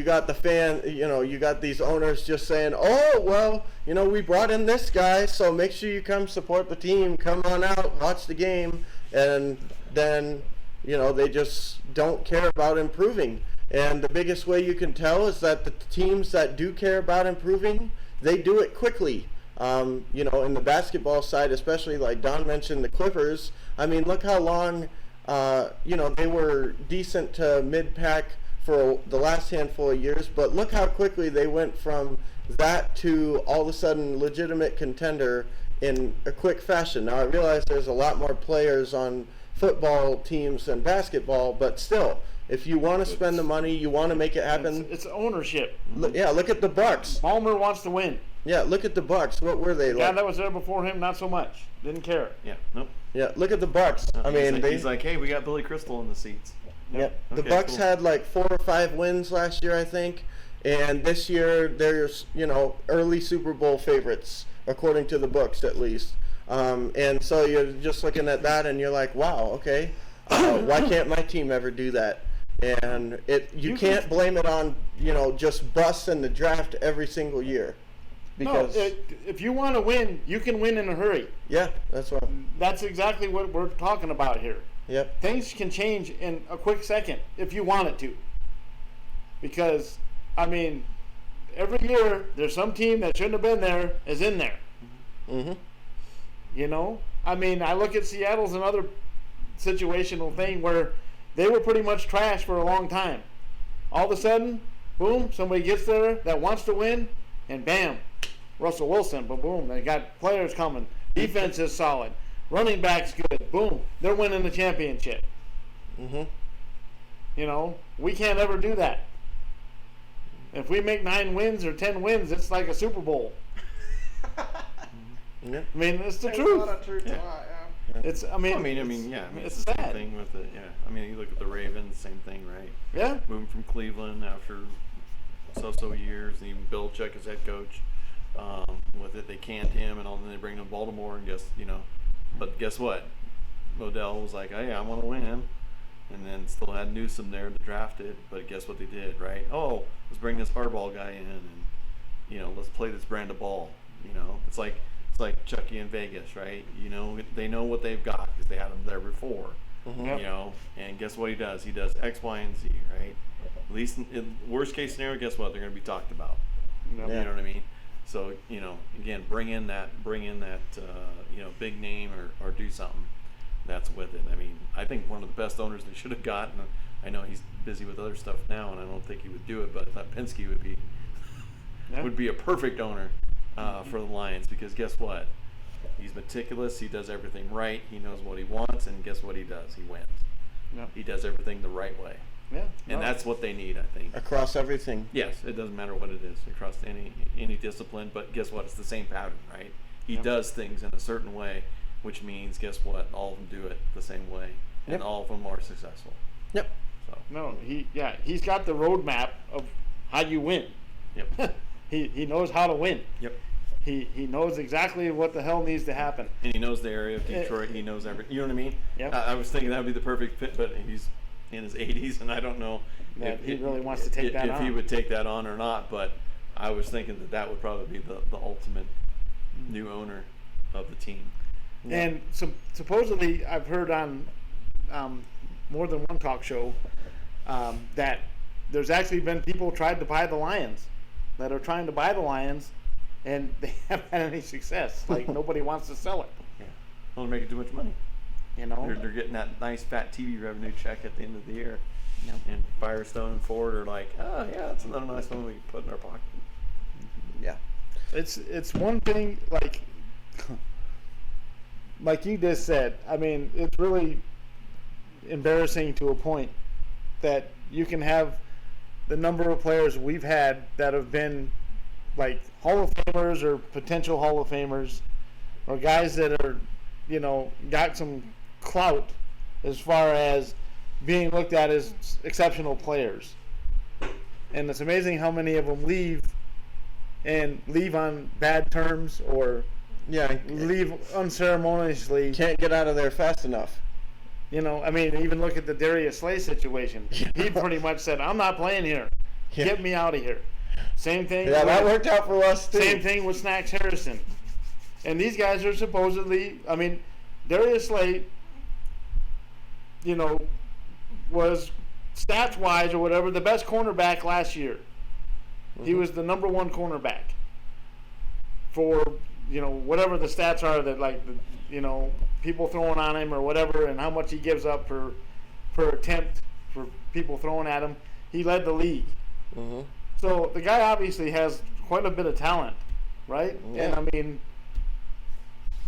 got the fan, you got these owners just saying, oh, well, we brought in this guy, so make sure you come support the team, come on out, watch the game, and then, they just don't care about improving. And the biggest way you can tell is that the teams that do care about improving, they do it quickly. In the basketball side, especially like Don mentioned, the Clippers, I mean, look how long, they were decent to mid-pack for the last handful of years, but look how quickly they went from that to all of a sudden legitimate contender in a quick fashion. Now, I realize there's a lot more players on football teams than basketball, but still, if you want to spend the money, you want to make it happen. It's ownership. Look at the Bucks. Ballmer wants to win. Yeah, look at the Bucks. What were they? The guy that was there before him, not so much. Didn't care. Yeah, nope. Yeah, look at the Bucks. He's like, hey, we got Billy Crystal in the seats. Yep. The Bucks had like 4 or 5 wins last year, I think, and this year they're early Super Bowl favorites according to the books, at least. And so you're just looking at that, and you're like, wow, okay, why can't my team ever do that? And you can't blame it on just busts in the draft every single year. Because if you want to win, you can win in a hurry. Yeah, that's exactly what we're talking about here. Yep. Things can change in a quick second if you want it to. Because, I mean, every year there's some team that shouldn't have been there is in there. Mm-hmm. I mean, I look at Seattle's another situational thing where they were pretty much trash for a long time. All of a sudden, boom, somebody gets there that wants to win, and bam, Russell Wilson, boom, they got players coming. Defense is solid. Running back's good. Boom, they're winning the championship. Mm-hmm. We can't ever do that. If we make 9 wins or 10 wins, it's like a Super Bowl. Yeah. I mean, it's the There's truth. a lot of truth to that, yeah. It's sad. It's the same thing with it. Yeah, I mean, you look at the Ravens, same thing, right? Yeah. Moving from Cleveland after so years, and even Belichick as head coach. With it, they canned him, and all. Then they bring him to Baltimore, and but guess what? Odell was like, "Hey, I want to win," and then still had Newsom there to draft it. But guess what they did, right? Oh, let's bring this Harbaugh guy in, and let's play this brand of ball. It's like Chucky in Vegas, right? They know what they've got because they had him there before. Mm-hmm. And guess what he does? He does X, Y, and Z, right? At least in worst case scenario, guess what? They're going to be talked about. Yeah. You know what I mean? So again, bring in that big name or do something that's with it. I mean, I think one of the best owners they should have gotten. I know he's busy with other stuff now, and I don't think he would do it. But I thought Penske would be a perfect owner for the Lions, because guess what? He's meticulous. He does everything right. He knows what he wants, and guess what he does? He wins. Yep. He does everything the right way. Yeah. And that's what they need, I think. Across everything. Yes, it doesn't matter what it is, across any discipline, but guess what? It's the same pattern, right? He does things in a certain way, which means, guess what? All of them do it the same way, and all of them are successful. Yep. So. He's got the roadmap of how you win. Yep. He knows how to win. Yep. He knows exactly what the hell needs to happen. And he knows the area of Detroit. He knows everything. You know what I mean? Yep. I was thinking that would be the perfect fit, but he's in his 80s, and I don't know if he really wants to take that on. If he would take that on or not, but I was thinking that would probably be the ultimate new owner of the team. Yeah. And supposedly, I've heard on more than one talk show that there's actually been people tried to buy the Lions, that are trying to buy the Lions, and they haven't had any success. Like, nobody wants to sell it. Yeah. Well, they're making too much money. They're getting that nice fat TV revenue check at the end of the year. Yep. And Firestone and Ford are like, oh yeah, that's another nice one we can put in our pocket. Yeah. It's one thing, like you just said. I mean, it's really embarrassing to a point that you can have the number of players we've had that have been like Hall of Famers or potential Hall of Famers, or guys that are, got some clout as far as being looked at as exceptional players. And it's amazing how many of them leave on bad terms, or leave unceremoniously. Can't get out of there fast enough. Even look at the Darius Slay situation. He pretty much said, "I'm not playing here. Get me out of here." Same thing. Yeah, that worked out for us too. Same thing with Snacks Harrison. And these guys are supposedly, Darius Slay, was stats-wise or whatever the best cornerback last year. Mm-hmm. He was the number one cornerback for, whatever the stats are that people throwing on him or whatever, and how much he gives up per attempt for people throwing at him. He led the league. Mm-hmm. So the guy obviously has quite a bit of talent, right? Yeah. And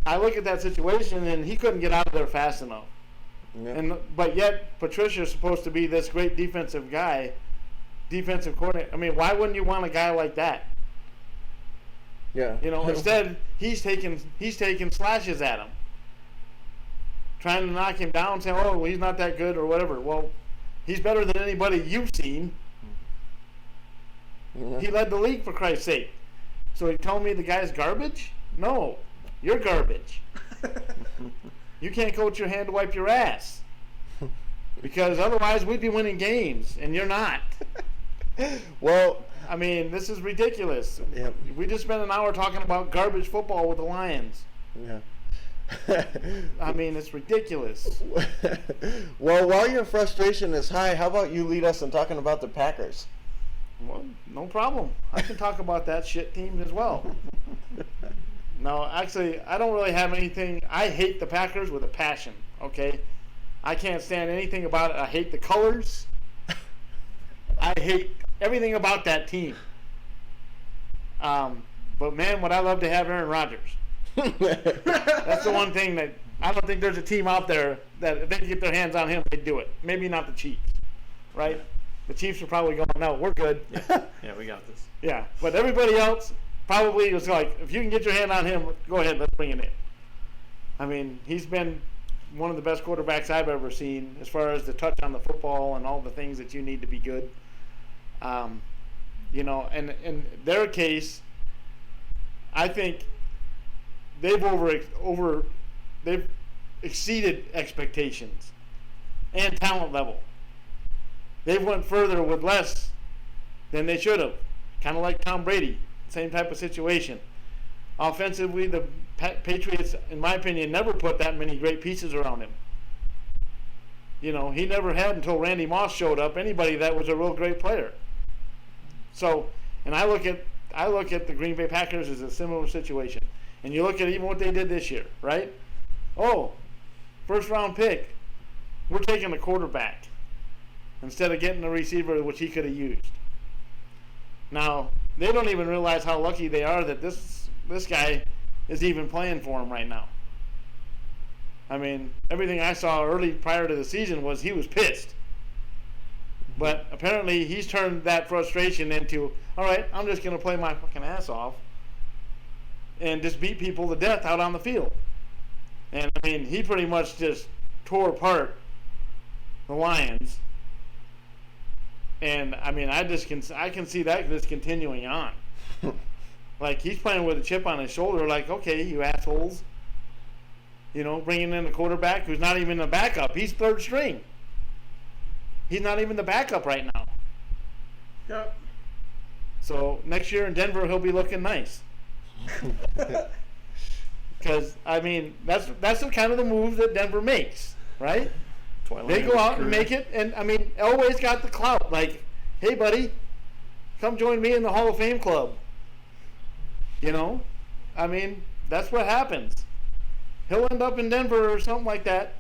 I look at that situation, and he couldn't get out of there fast enough. Yeah. But yet Patricia's supposed to be this great defensive coordinator. Why wouldn't you want a guy like that? Yeah. Instead he's taking slashes at him, trying to knock him down, saying, "Oh, well, he's not that good," or whatever. Well, he's better than anybody you've seen. Yeah. He led the league, for Christ's sake. So he told me the guy's garbage? No, you're garbage. You can't coach your hand to wipe your ass, because otherwise we'd be winning games, and you're not. Well, this is ridiculous. Yep. We just spent an hour talking about garbage football with the Lions. Yeah. It's ridiculous. Well, while your frustration is high, how about you lead us in talking about the Packers? Well, no problem. I can talk about that shit team as well. No, actually, I don't really have anything. I hate the Packers with a passion, okay? I can't stand anything about it. I hate the colors. I hate everything about that team. But, man, would I love to have Aaron Rodgers. That's the one thing that I don't think there's a team out there that if they could get their hands on him, they'd do it. Maybe not the Chiefs, right? The Chiefs are probably going, "No, we're good." Yeah, we got this. Yeah, but everybody else probably was like, if you can get your hand on him, go ahead, let's bring it in. He's been one of the best quarterbacks I've ever seen as far as the touch on the football and all the things that you need to be good. And in their case, I think they've they've exceeded expectations and talent level. They've went further with less than they should have. Kind of like Tom Brady, same type of situation. Offensively, the Patriots, in my opinion, never put that many great pieces around him. He never had, until Randy Moss showed up, anybody that was a real great player. So, and I look at the Green Bay Packers as a similar situation. And you look at even what they did this year, right? Oh, first round pick. We're taking a quarterback instead of getting a receiver, which he could have used. Now, they don't even realize how lucky they are that this guy is even playing for him right now. Everything I saw early prior to the season was he was pissed. But apparently he's turned that frustration into, all right, I'm just going to play my fucking ass off and just beat people to death out on the field. And, he pretty much just tore apart the Lions. And, I can see that just continuing on. Like, he's playing with a chip on his shoulder, like, okay, you assholes. Bringing in a quarterback who's not even a backup. He's third string. He's not even the backup right now. Yep. So, next year in Denver, he'll be looking nice. Because, that's the kind of the move that Denver makes, right? They go out and make it, and Elway's got the clout. Like, hey, buddy, come join me in the Hall of Fame club. That's what happens. He'll end up in Denver or something like that,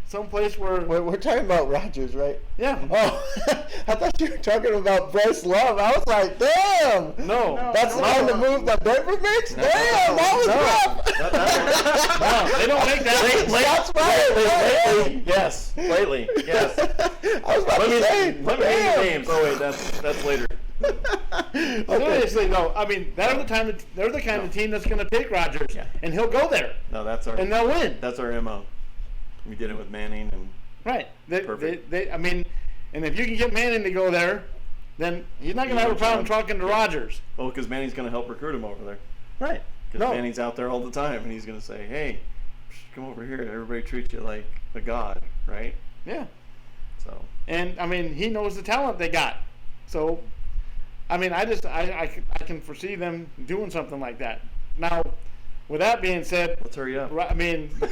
someplace where. We're talking about Rodgers, right? Yeah. Oh, I thought you were talking about Bryce Love. I was like, damn. No. That's the kind of move that Denver makes? Damn, that was rough. No, they don't make that. Shots fired. Lately, yes. Lately, yes. I was about to say, Let me name the names. Oh, wait, that's later. Seriously, no. I mean, they're the kind of team that's going to take Rodgers, and he'll go there, No, that's our. and they'll win. That's our MO. We did it with Manning and. Right. Perfect. I mean, and if you can get Manning to go there, then he's not going to have a problem talking to Rodgers. Well, because Manning's going to help recruit him over there. Right. Because No. Manning's out there all the time, and he's going to say, "Hey, come over here. Everybody treats you like a god, right?" Yeah. So. And I mean, he knows the talent they got. So, I mean, I can foresee them doing something like that. Now, with that being said, Let's hurry up. I mean, the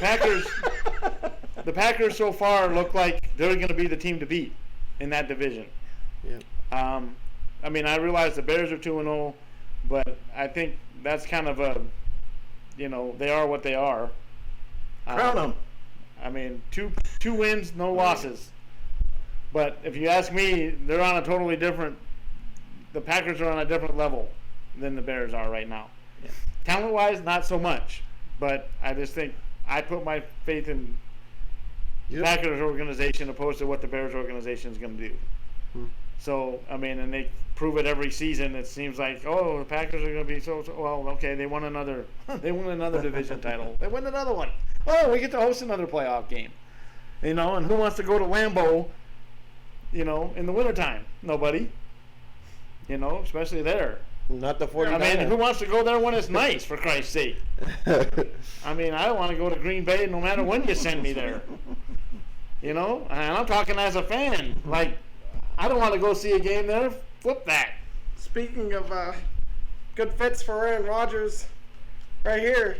Packers so far look like they're going to be the team to beat in that division. Yeah. I mean, I realize the Bears are 2-0, but I think that's kind of a, they are what they are. Crown them. I mean, two wins, no losses. But if you ask me, they're on a totally different. The Packers are on a different level than the Bears are right now. Yeah. Talent-wise, not so much. But I just think I put my faith in the Packers organization opposed to what the Bears organization is going to do. So, I mean, and they prove it every season. It seems like, the Packers are going to be so well. Okay, they won another division title. They win another one. Oh, we get to host another playoff game. And who wants to go to Lambeau? In the wintertime? Nobody. Especially there. Not the 49ers. I mean, who wants to go there when it's nice, for Christ's sake? I mean, I don't want to go to Green Bay no matter when you send me there. And I'm talking as a fan. Like, I don't want to go see a game there. Flip that. Speaking of good fits for Aaron Rodgers, right here.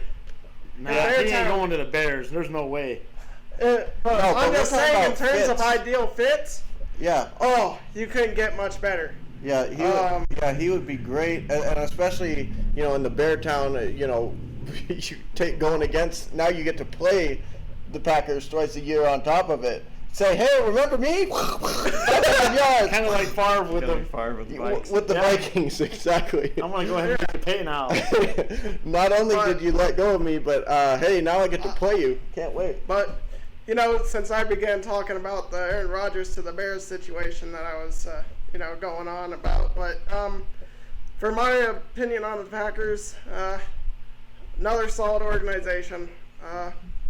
Nah, he ain't going to the Bears. There's no way. But I'm just we're talking saying, in about terms of fits. ideal fits, Yeah. you couldn't get much better. Yeah, he would be great, and especially in the Beartown, you take going against. Now you get to play the Packers twice a year on top of it. Say, hey, remember me? 500 yards. Kind of like Favre with the Vikes. With the Vikings, exactly. I'm going to go ahead and get the pay now. Not only did you let go of me, but hey, now I get to play you. Can't wait. But since I began talking about the Aaron Rodgers to the Bears situation that I was going on about, but for my opinion on the Packers, another solid organization.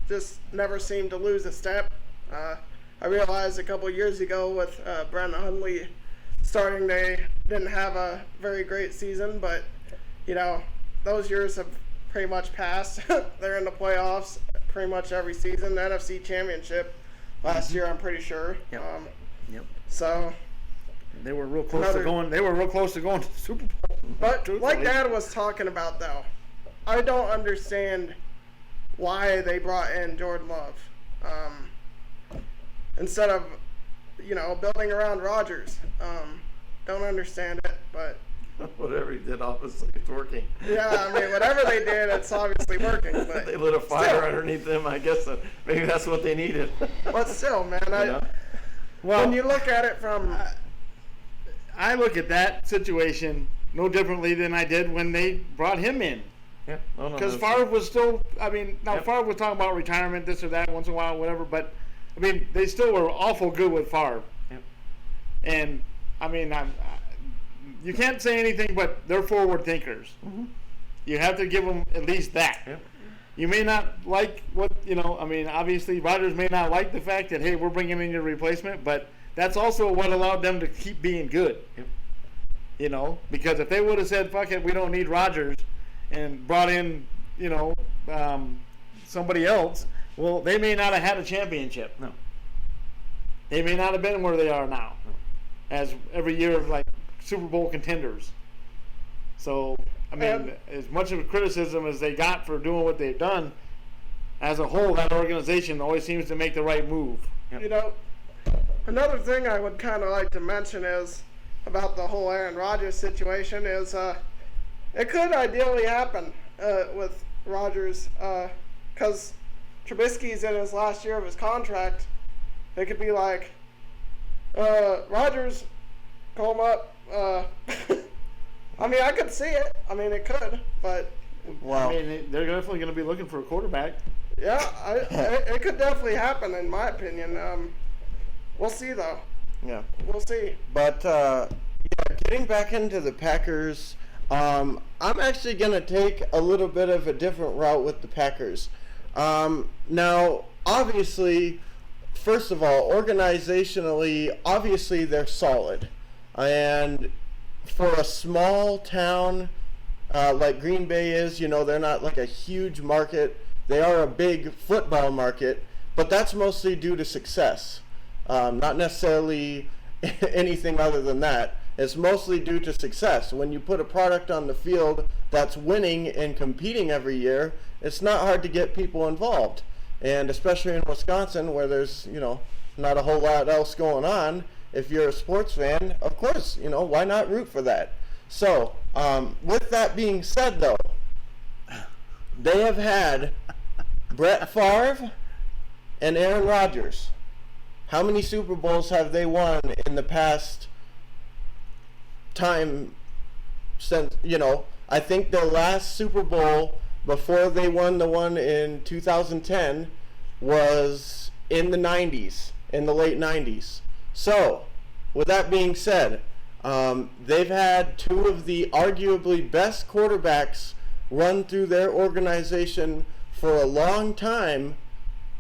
Just never seemed to lose a step. I realized a couple years ago with Brandon Hundley starting, they didn't have a very great season, but those years have pretty much passed. They're in the playoffs pretty much every season. The NFC Championship last year, I'm pretty sure. Yep. So they were real close to going. They were real close to going to the Super Bowl. But truthfully. like Dad was talking about, though, I don't understand why they brought in Jordan Love instead of building around Rodgers. Don't understand it, but Whatever he did, obviously it's working. yeah, I mean, whatever they did, it's obviously working. But They lit a fire still. underneath them. I guess maybe that's what they needed. But still, man, Well, when you look at it from I look at that situation no differently than I did when they brought him in. Yeah, no, Because that's- Favre was still, Yep. Favre was talking about retirement, this or that, once in a while, whatever, but, they still were awful good with Favre. Yep. And, you can't say anything but they're forward thinkers. Mm-hmm. You have to give them at least that. Yep. You may not like what, obviously Rodgers may not like the fact that, hey, we're bringing in your replacement, but that's also what allowed them to keep being good. Yep. Because if they would have said, fuck it, we don't need Rodgers, and brought in, somebody else, well, they may not have had a championship. No. They may not have been where they are now, as every year, like, Super Bowl contenders. So, as much of a criticism as they got for doing what they've done, as a whole, that organization always seems to make the right move. Yep. Another thing I would kind of like to mention is about the whole Aaron Rodgers situation is it could ideally happen with Rodgers because Trubisky's in his last year of his contract, they could be like, Rodgers, call him up. I mean, I could see it. I mean, it could, but Well, I mean, they're definitely going to be looking for a quarterback. yeah, it could definitely happen, in my opinion. We'll see, though. yeah. We'll see. But getting back into the Packers, I'm actually going to take a little bit of a different route with the Packers. Now, obviously, first of all, organizationally, obviously they're solid. And for a small town like Green Bay is, they're not like a huge market. They are a big football market, but that's mostly due to success. Not necessarily anything other than that. It's mostly due to success. When you put a product on the field that's winning and competing every year, it's not hard to get people involved. And especially in Wisconsin, where there's, not a whole lot else going on, if you're a sports fan, of course, why not root for that? So, with that being said, though, they have had Brett Favre and Aaron Rodgers. How many Super Bowls have they won in the past time since, I think their last Super Bowl before they won the one in 2010 was in the 90s, in the late 90s. So, with that being said, they've had two of the arguably best quarterbacks run through their organization for a long time,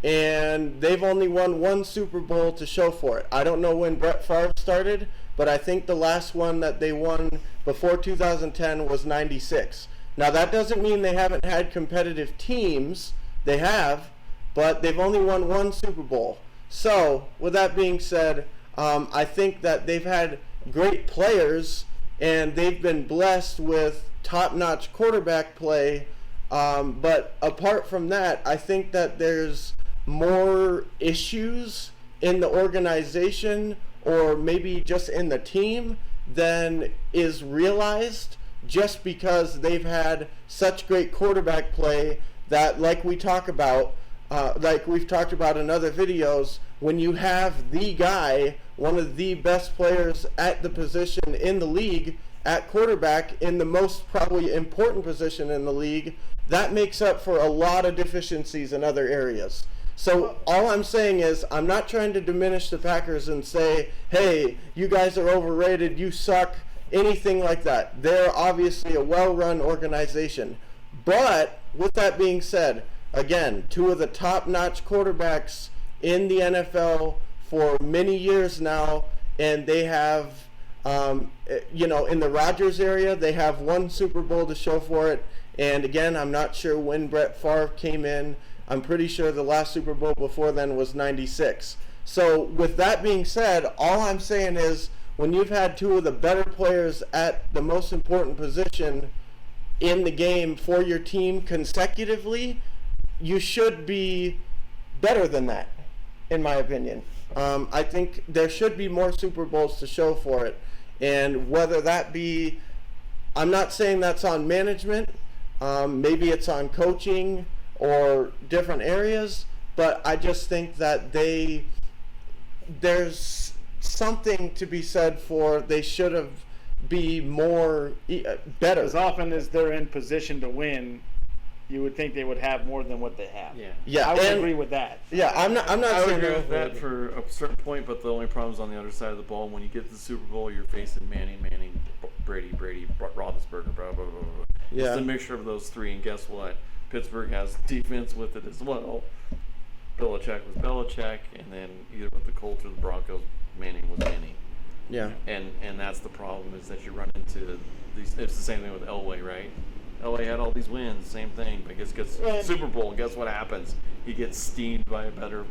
and they've only won one Super Bowl to show for it. I don't know when Brett Favre started, but I think the last one that they won before 2010 was 96. Now, that doesn't mean they haven't had competitive teams. They have, but they've only won one Super Bowl. So, with that being said, I think that they've had great players, and they've been blessed with top-notch quarterback play. But apart from that, I think that there's more issues in the organization, or maybe just in the team, than is realized, just because they've had such great quarterback play that, like we've talked about in other videos, when you have the guy, one of the best players at the position in the league, at quarterback, in the most probably important position in the league, that makes up for a lot of deficiencies in other areas. So all I'm saying is, I'm not trying to diminish the Packers and say, hey, you guys are overrated, you suck, anything like that. They're obviously a well-run organization. But with that being said, again, two of the top-notch quarterbacks in the NFL for many years now, and they have, in the Rodgers area, they have one Super Bowl to show for it. And again, I'm not sure when Brett Favre came in. I'm pretty sure the last Super Bowl before then was 96. So with that being said, all I'm saying is, when you've had two of the better players at the most important position in the game for your team consecutively, you should be better than that, in my opinion. I think there should be more Super Bowls to show for it. And whether that be, I'm not saying that's on management, maybe it's on coaching or different areas, but I just think that there's something to be said for they should have be more better. As often as they're in position to win, you would think they would have more than what they have. Yeah. I would agree with that. Yeah, I'm not I would saying agree with that for a certain point, but the only problem is on the other side of the ball. When you get to the Super Bowl, you're facing Manning, Brady, Roethlisberger, blah, blah, blah, blah. Yeah. It's a mixture of those three, and guess what? Pittsburgh has defense with it as well. Belichick was Belichick, and then either with the Colts or the Broncos, Manning was Manning. Yeah. And that's the problem, is that you run into these. It's the same thing with Elway, right? Elway had all these wins, same thing, but gets Super Bowl, and guess what happens? He gets steamed by a better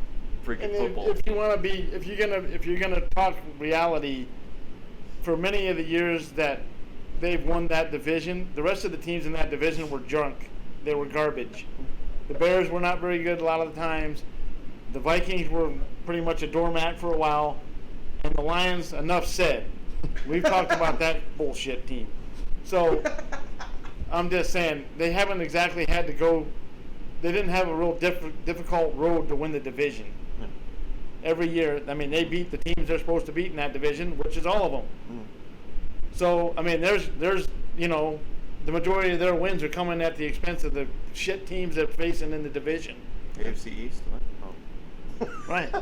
freaking football. If you're gonna talk reality, for many of the years that they've won that division, the rest of the teams in that division were junk. They were garbage. The Bears were not very good a lot of the times. The Vikings were pretty much a doormat for a while. And the Lions, enough said. We've talked about that bullshit team. So, I'm just saying, they haven't exactly had to go they didn't have a real difficult road to win the division. Every year, I mean, they beat the teams they're supposed to beat in that division, which is all of them. So, I mean, there's the majority of their wins are coming at the expense of the shit teams they're facing in the division. AFC East, right? Right.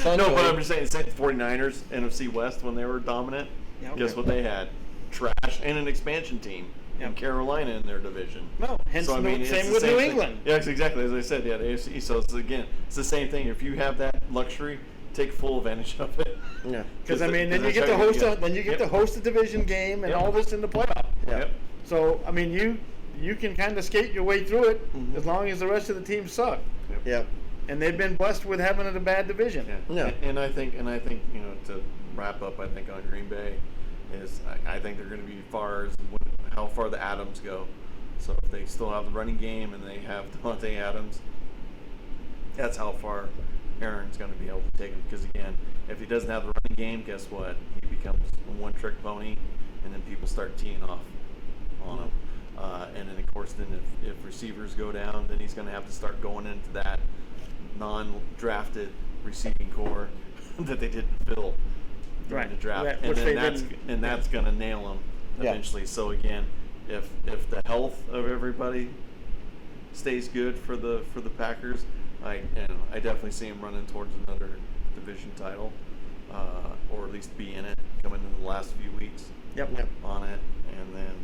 No, but I'm just saying, the 49ers, NFC West, when they were dominant, guess what they had? Trash and an expansion team in Carolina in their division. No, hence so, I mean, same with New England. Yes, exactly. As I said, the AFC East. So, it's the same thing. If you have that luxury, take full advantage of it. Yeah. Because, I mean, then you get to host a division game and all this in the playoff. Yep. So, I mean, you can kind of skate your way through it as long as the rest of the teams suck. Yep. And they've been blessed with having a bad division. Yeah. And I think to wrap up, I think on Green Bay is I think they're going to be how far the Adams go. So if they still have the running game and they have Devontae Adams, that's how far Aaron's going to be able to take him. Because again, if he doesn't have the running game, guess what? He becomes a one-trick pony, and then people start teeing off on him. And then of course, if receivers go down, then he's going to have to start going into that non-drafted receiving core that they didn't fill during the draft, and that's going to nail them eventually. So again, if the health of everybody stays good for the Packers, I definitely see them running towards another division title, or at least be in it coming in the last few weeks. On it, and then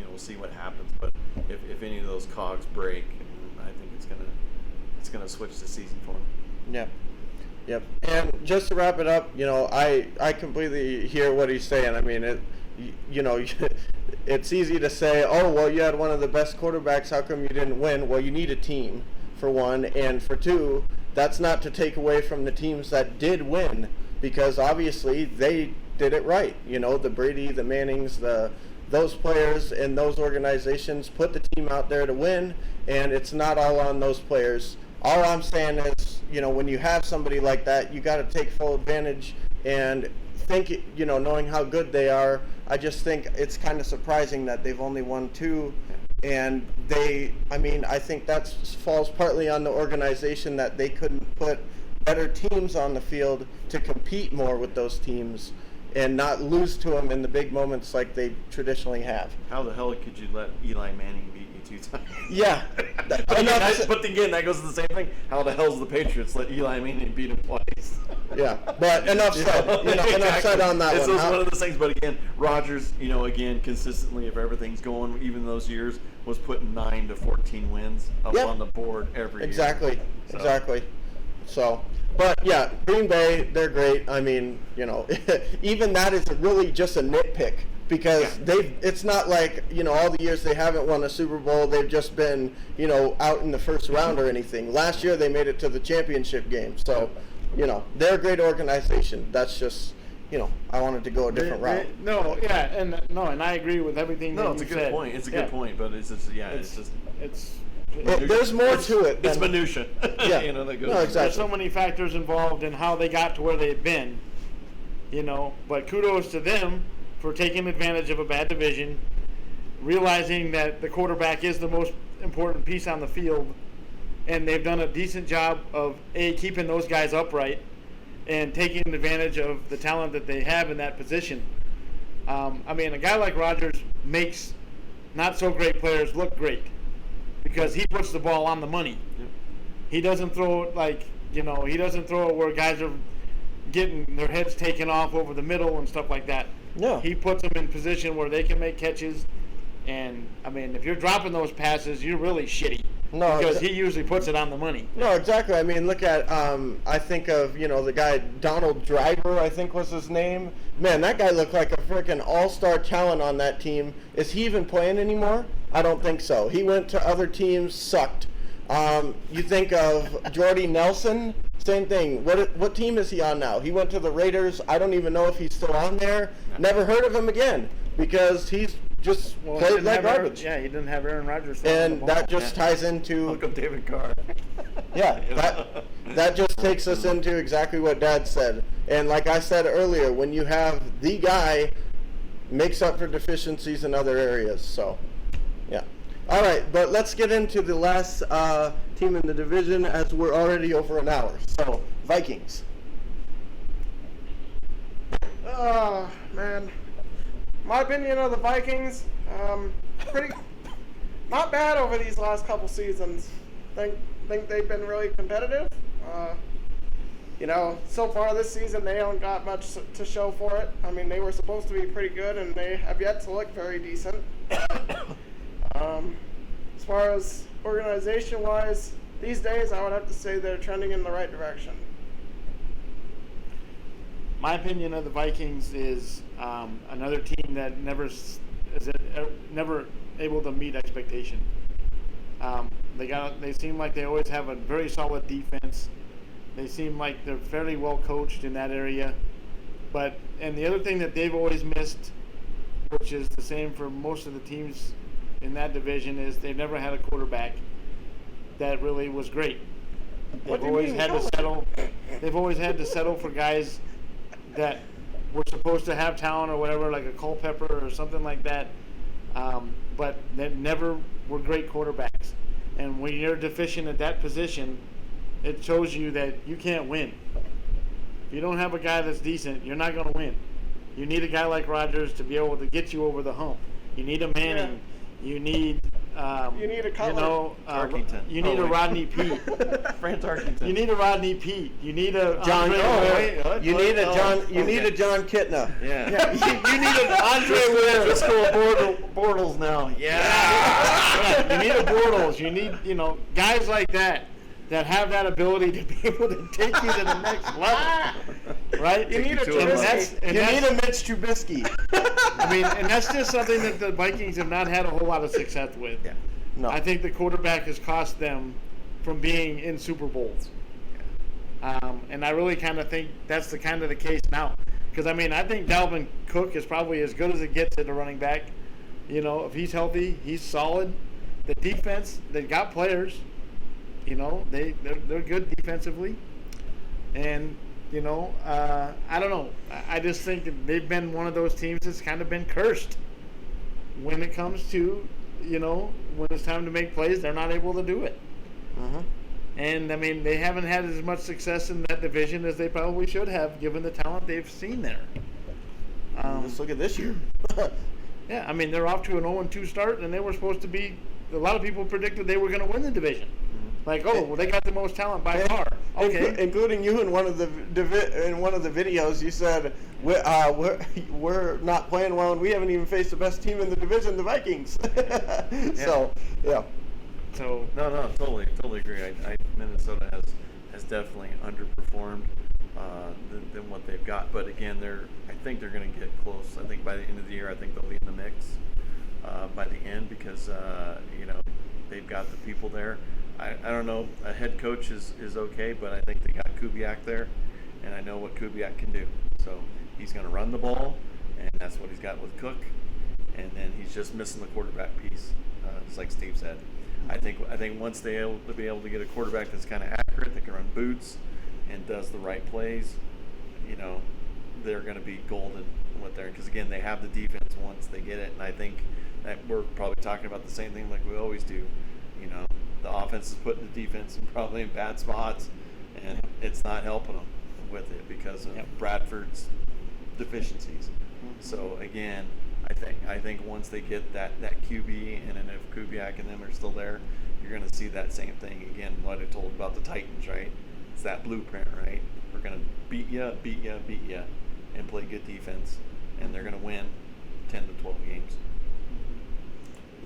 we'll see what happens. But if any of those cogs break, I think it's gonna switch the season for them. Yep. And just to wrap it up, I completely hear what he's saying. I mean, it's easy to say, oh, well, you had one of the best quarterbacks. How come you didn't win? Well, you need a team, for one. And for two, that's not to take away from the teams that did win, because obviously they did it right. The Brady, the Mannings, those players and those organizations put the team out there to win, and it's not all on those players. All I'm saying is, when you have somebody like that, you got to take full advantage and think, knowing how good they are. I just think it's kind of surprising that they've only won 2, and I think that falls partly on the organization that they couldn't put better teams on the field to compete more with those teams and not lose to them in the big moments like they traditionally have. How the hell could you let Eli Manning beat you 2 times? Yeah. But again, that goes to the same thing. How the hell's the Patriots let Eli Manning beat him twice? Yeah, but enough said. Enough said on that one. It's one of those things. But again, Rodgers, again, consistently, if everything's going, even those years, was putting 9 to 14 wins up on the board every year. Exactly. So, but yeah, Green Bay, they're great. I mean, even that is really just a nitpick, because it's not like, all the years they haven't won a Super Bowl, they've just been, out in the first round or anything. Last year they made it to the championship game. So, they're a great organization. That's just, I wanted to go a different route. And I agree with everything that you said. It's a good point. It's a good point, but There's more to it. It's minutia. Yeah. That goes. No, exactly. There's so many factors involved in how they got to where they've been. But kudos to them for taking advantage of a bad division, realizing that the quarterback is the most important piece on the field, and they've done a decent job of keeping those guys upright and taking advantage of the talent that they have in that position. A guy like Rodgers makes not so great players look great, because he puts the ball on the money. He doesn't throw it he doesn't throw it where guys are getting their heads taken off over the middle and stuff like that. No. He puts them in position where they can make catches. And, if you're dropping those passes, you're really shitty. No, because he usually puts it on the money. No, exactly. Look at, I think of, the guy, Donald Driver, I think was his name. Man, that guy looked like a freaking all-star talent on that team. Is he even playing anymore? I don't think so. He went to other teams, sucked. You think of Jordy Nelson, same thing. What team is he on now? He went to the Raiders. I don't even know if he's still on there. Never heard of him again, because he's just played like garbage. He didn't have Aaron Rodgers. And that just ties into... Welcome David Carr. That just takes us into exactly what Dad said. And like I said earlier, when you have the guy, makes up for deficiencies in other areas. So, yeah. All right, but let's get into the last team in the division as we're already over an hour. So, Vikings. Oh, man. My opinion of the Vikings, pretty not bad over these last couple seasons. Think they've been really competitive. So far this season they haven't got much to show for it. I mean, they were supposed to be pretty good, and they have yet to look very decent. As far as organization-wise, these days I would have to say they're trending in the right direction. My opinion of the Vikings is another team that never able to meet expectation. They seem like they always have a very solid defense. They seem like they're fairly well coached in that area. And the other thing that they've always missed, which is the same for most of the teams in that division, is they've never had a quarterback that really was great. They've always had to settle for guys that were supposed to have talent or whatever, like a Culpepper or something like that. But they never were great quarterbacks. And when you're deficient at that position, it shows you that you can't win. If you don't have a guy that's decent, you're not going to win. You need a guy like Rodgers to be able to get you over the hump. You need a Manning. Yeah. You need a Cutler. Tarkington. You need a Rodney Peete. Fran Tarkington. You need a Rodney Peete. You need a John. You need a John. You need a John Kitna. Yeah. You need an Andre Ware. Bortles now. Yeah. You need a Bortles. You need guys like that have that ability to be able to take you to the next level, right? You need a Trubisky. You need a Mitch Trubisky. I mean, and that's just something that the Vikings have not had a whole lot of success with. Yeah. No. I think the quarterback has cost them from being in Super Bowls. And I really kind of think that's the case now. Because, I mean, I think Dalvin Cook is probably as good as it gets at a running back. If he's healthy, he's solid. The defense, they've got players. They're good defensively. And, I don't know. I just think that they've been one of those teams that's kind of been cursed. When it comes to, when it's time to make plays, they're not able to do it. Mm-hmm. And, I mean, they haven't had as much success in that division as they probably should have, given the talent they've seen there. Let's look at this year. Yeah, I mean, they're off to an 0-2 start, and they were supposed to be – a lot of people predicted they were going to win the division. Like, they got the most talent by far. Okay, including you in one of the videos, you said we're not playing well, and we haven't even faced the best team in the division, the Vikings. So yeah. So no, totally agree. Minnesota has definitely underperformed than what they've got. But again, I think they're going to get close. I think by the end of the year, I think they'll be in the mix by the end because they've got the people there. I don't know. A head coach is okay, but I think they got Kubiak there, and I know what Kubiak can do. So he's going to run the ball, and that's what he's got with Cook. And then he's just missing the quarterback piece, just like Steve said. I think once they'll be able to get a quarterback that's kind of accurate, that can run boots, and does the right plays, they're going to be golden with there. Because again, they have the defense once they get it, and I think that we're probably talking about the same thing like we always do. The offense is putting the defense probably in bad spots, and it's not helping them with it because of Bradford's deficiencies. So again, I think once they get that QB, and then if Kubiak and them are still there, you're going to see that same thing again. What I told about the Titans, right? It's that blueprint, right? We're going to beat you, and play good defense, and they're going to win 10 to 12 games.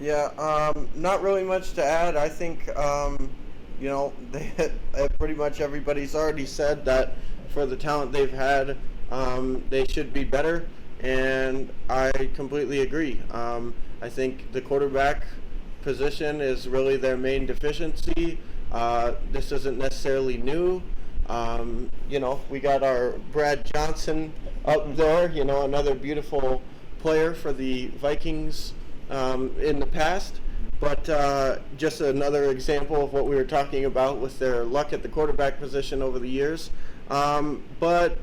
Yeah, not really much to add. I think, pretty much everybody's already said that for the talent they've had, they should be better, and I completely agree. I think the quarterback position is really their main deficiency. This isn't necessarily new. We got our Brad Johnson up there, another beautiful player for the Vikings in the past, but just another example of what we were talking about with their luck at the quarterback position over the years. But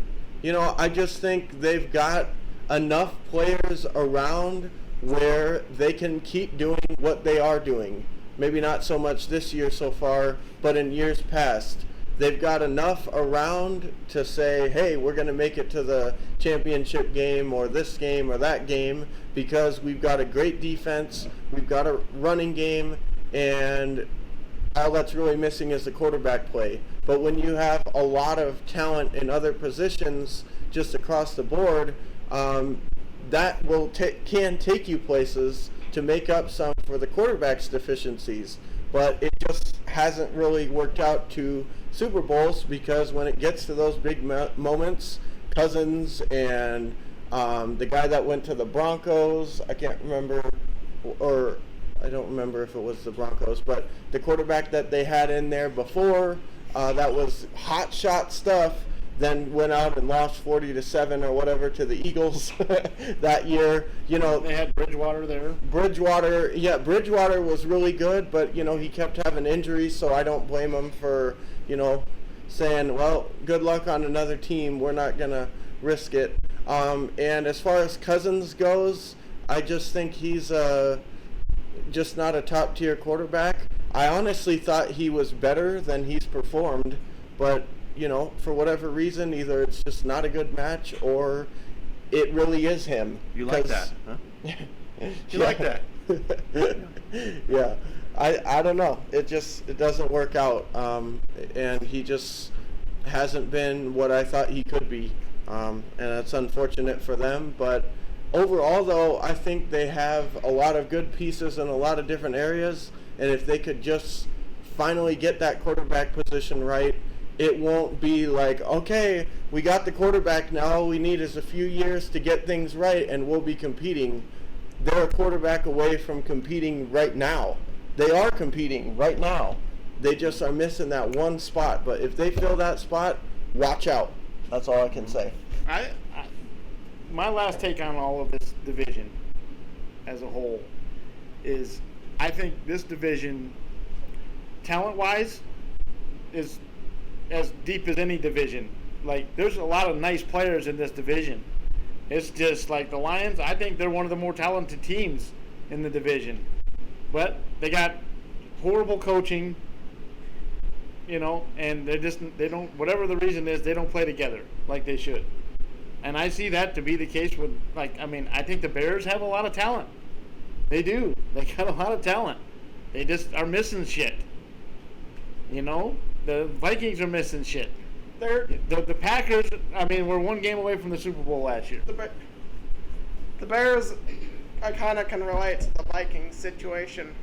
I just think they've got enough players around where they can keep doing what they are doing. Maybe not so much this year so far, but in years past. They've got enough around to say, hey, we're going to make it to the championship game or this game or that game because we've got a great defense, we've got a running game, and all that's really missing is the quarterback play. But when you have a lot of talent in other positions just across the board, that can take you places to make up some for the quarterback's deficiencies. But it just hasn't really worked out to Super Bowls because when it gets to those big moments, Cousins and the guy that went to the Broncos, I can't remember, or I don't remember if it was the Broncos, but the quarterback that they had in there before, that was hot shot stuff, then went out and lost 40-7 or whatever to the Eagles that year. You know, they had Bridgewater there. Bridgewater was really good, but you know, he kept having injuries, so I don't blame him for, you know, saying, well, good luck on another team, we're not gonna risk it. And as far as Cousins goes, I just think he's just not a top tier quarterback. I honestly thought he was better than he's performed, but you know, for whatever reason, either it's just not a good match or it really is him. You like that, huh? You like that? Yeah. I don't know. It doesn't work out. And he just hasn't been what I thought he could be. And it's unfortunate for them. But overall, though, I think they have a lot of good pieces in a lot of different areas. And if they could just finally get that quarterback position right, it won't be like, okay, we got the quarterback now, all we need is a few years to get things right and we'll be competing. They're a quarterback away from competing right now. They are competing right now. They just are missing that one spot. But if they fill that spot, watch out. That's all I can say. My last take on all of this division as a whole is I think this division, talent-wise, is as deep as any division. Like, there's a lot of nice players in this division. It's just like the Lions, I think they're one of the more talented teams in the division. But they got horrible coaching, you know, and they don't, whatever the reason is, they don't play together like they should. And I see that to be the case with, like, I mean, I think the Bears have a lot of talent. They do. They got a lot of talent. They just are missing shit. You know? The Vikings are missing shit. The Packers, I mean, we're one game away from the Super Bowl last year. The Bears, I kind of can relate to the Vikings situation.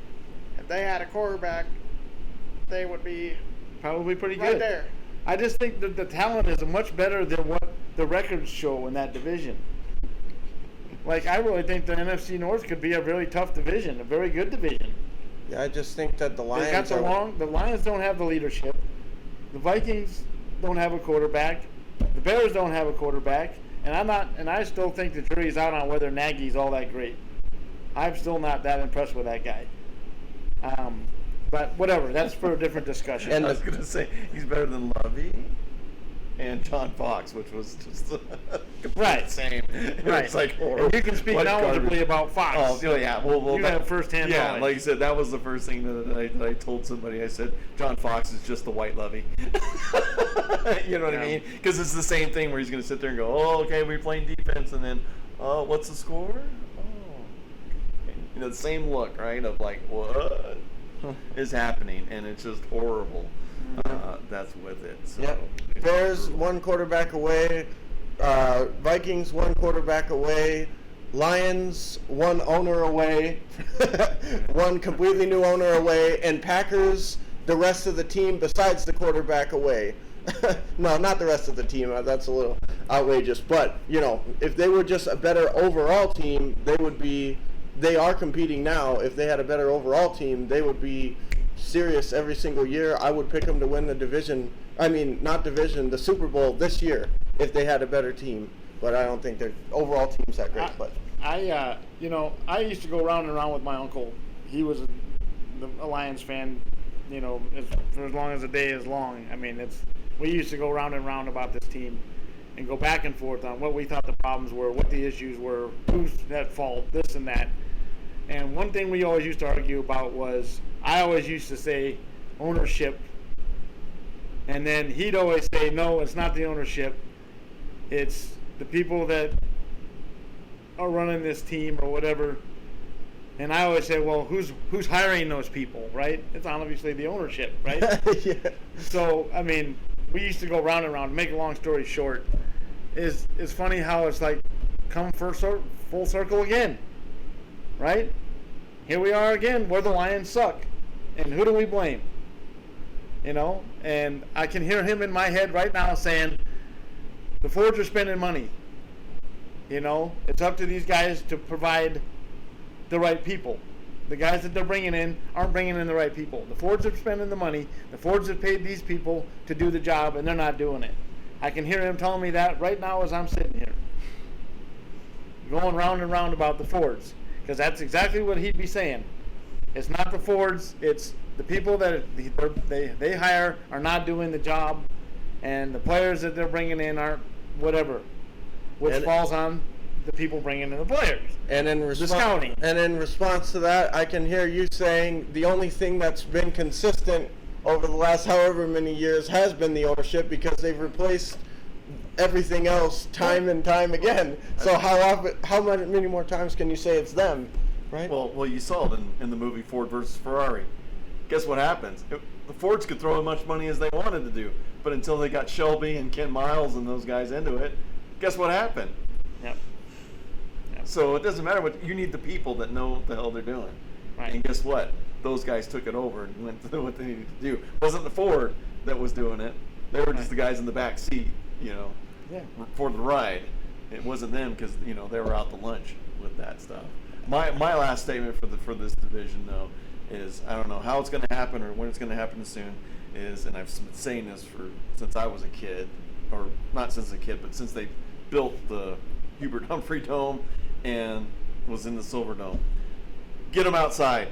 If they had a quarterback, they would be probably pretty right good. there. I just think that the talent is much better than what the records show in that division. Like, I really think the NFC North could be a really tough division, a very good division. Yeah, I just think that the Lions the Lions don't have the leadership. The Vikings don't have a quarterback. The Bears don't have a quarterback. And I still think the jury's out on whether Nagy's all that great. I'm still not that impressed with that guy. But whatever, that's for a different discussion. And I was going to say, he's better than Lovey and John Fox, which was just right. Same. Right. It's like horrible. And you can speak knowledgeably about Fox. Oh, yeah. Well, you have firsthand knowledge. Like you said, that was the first thing that I told somebody. I said, John Fox is just the white Lovey. You know what I mean? Because it's the same thing where he's going to sit there and go, oh, okay, we're playing defense, and then, oh, what's the score? Oh. You know, the same look, right, of like, what is happening? And it's just horrible. That's with it. So. Yep. Bears one quarterback away. Vikings one quarterback away. Lions one owner away. One completely new owner away. And Packers the rest of the team besides the quarterback away. No, not the rest of the team. That's a little outrageous. But, you know, if they were just a better overall team, they are competing now. If they had a better overall team, they would be serious every single year. I would pick them to win the division. The Super Bowl this year if they had a better team. But I don't think their overall team's that great. I used to go round and round with my uncle. He was a Lions fan, you know, for as long as the day is long. I mean, we used to go round and round about this team and go back and forth on what we thought the problems were, what the issues were, who's at fault, this and that. And one thing we always used to argue about was, I always used to say ownership, and then he'd always say, no, it's not the ownership, it's the people that are running this team or whatever. And I always say, well, who's hiring those people, right? It's obviously the ownership, right? Yeah. So, I mean, we used to go round and round. Make a long story short, it's funny how it's like come full circle again, right? Here we are again, where the Lions suck. And who do we blame? You know? And I can hear him in my head right now saying, the Fords are spending money. You know? It's up to these guys to provide the right people. The guys that they're bringing in aren't bringing in the right people. The Fords are spending the money. The Fords have paid these people to do the job, and they're not doing it. I can hear him telling me that right now as I'm sitting here, going round and round about the Fords, because that's exactly what he'd be saying. It's not the Fords. It's the people that they hire are not doing the job, and the players that they're bringing in aren't whatever, which falls on the people bringing in the players. And in response to that, I can hear you saying the only thing that's been consistent over the last however many years has been the ownership, because they've replaced everything else time and time again. So how many more times can you say it's them, right? Well, you saw it in the movie Ford versus Ferrari. Guess what happens? The Fords could throw as much money as they wanted to do, but until they got Shelby and Ken Miles and those guys into it, guess what happened? Yep. So it doesn't matter what you need, the people that know what the hell they're doing. Right. And guess what? Those guys took it over and went to do what they needed to do. It wasn't the Ford that was doing it. They were just the guys in the back seat, for the ride. It wasn't them because they were out to lunch with that stuff. My last statement for this division though is, I don't know how it's going to happen or when it's going to happen soon, is, and I've been saying this since I was a kid, or not since a kid, but since they built the Hubert Humphrey Dome and was in the Silver Dome. Get them outside.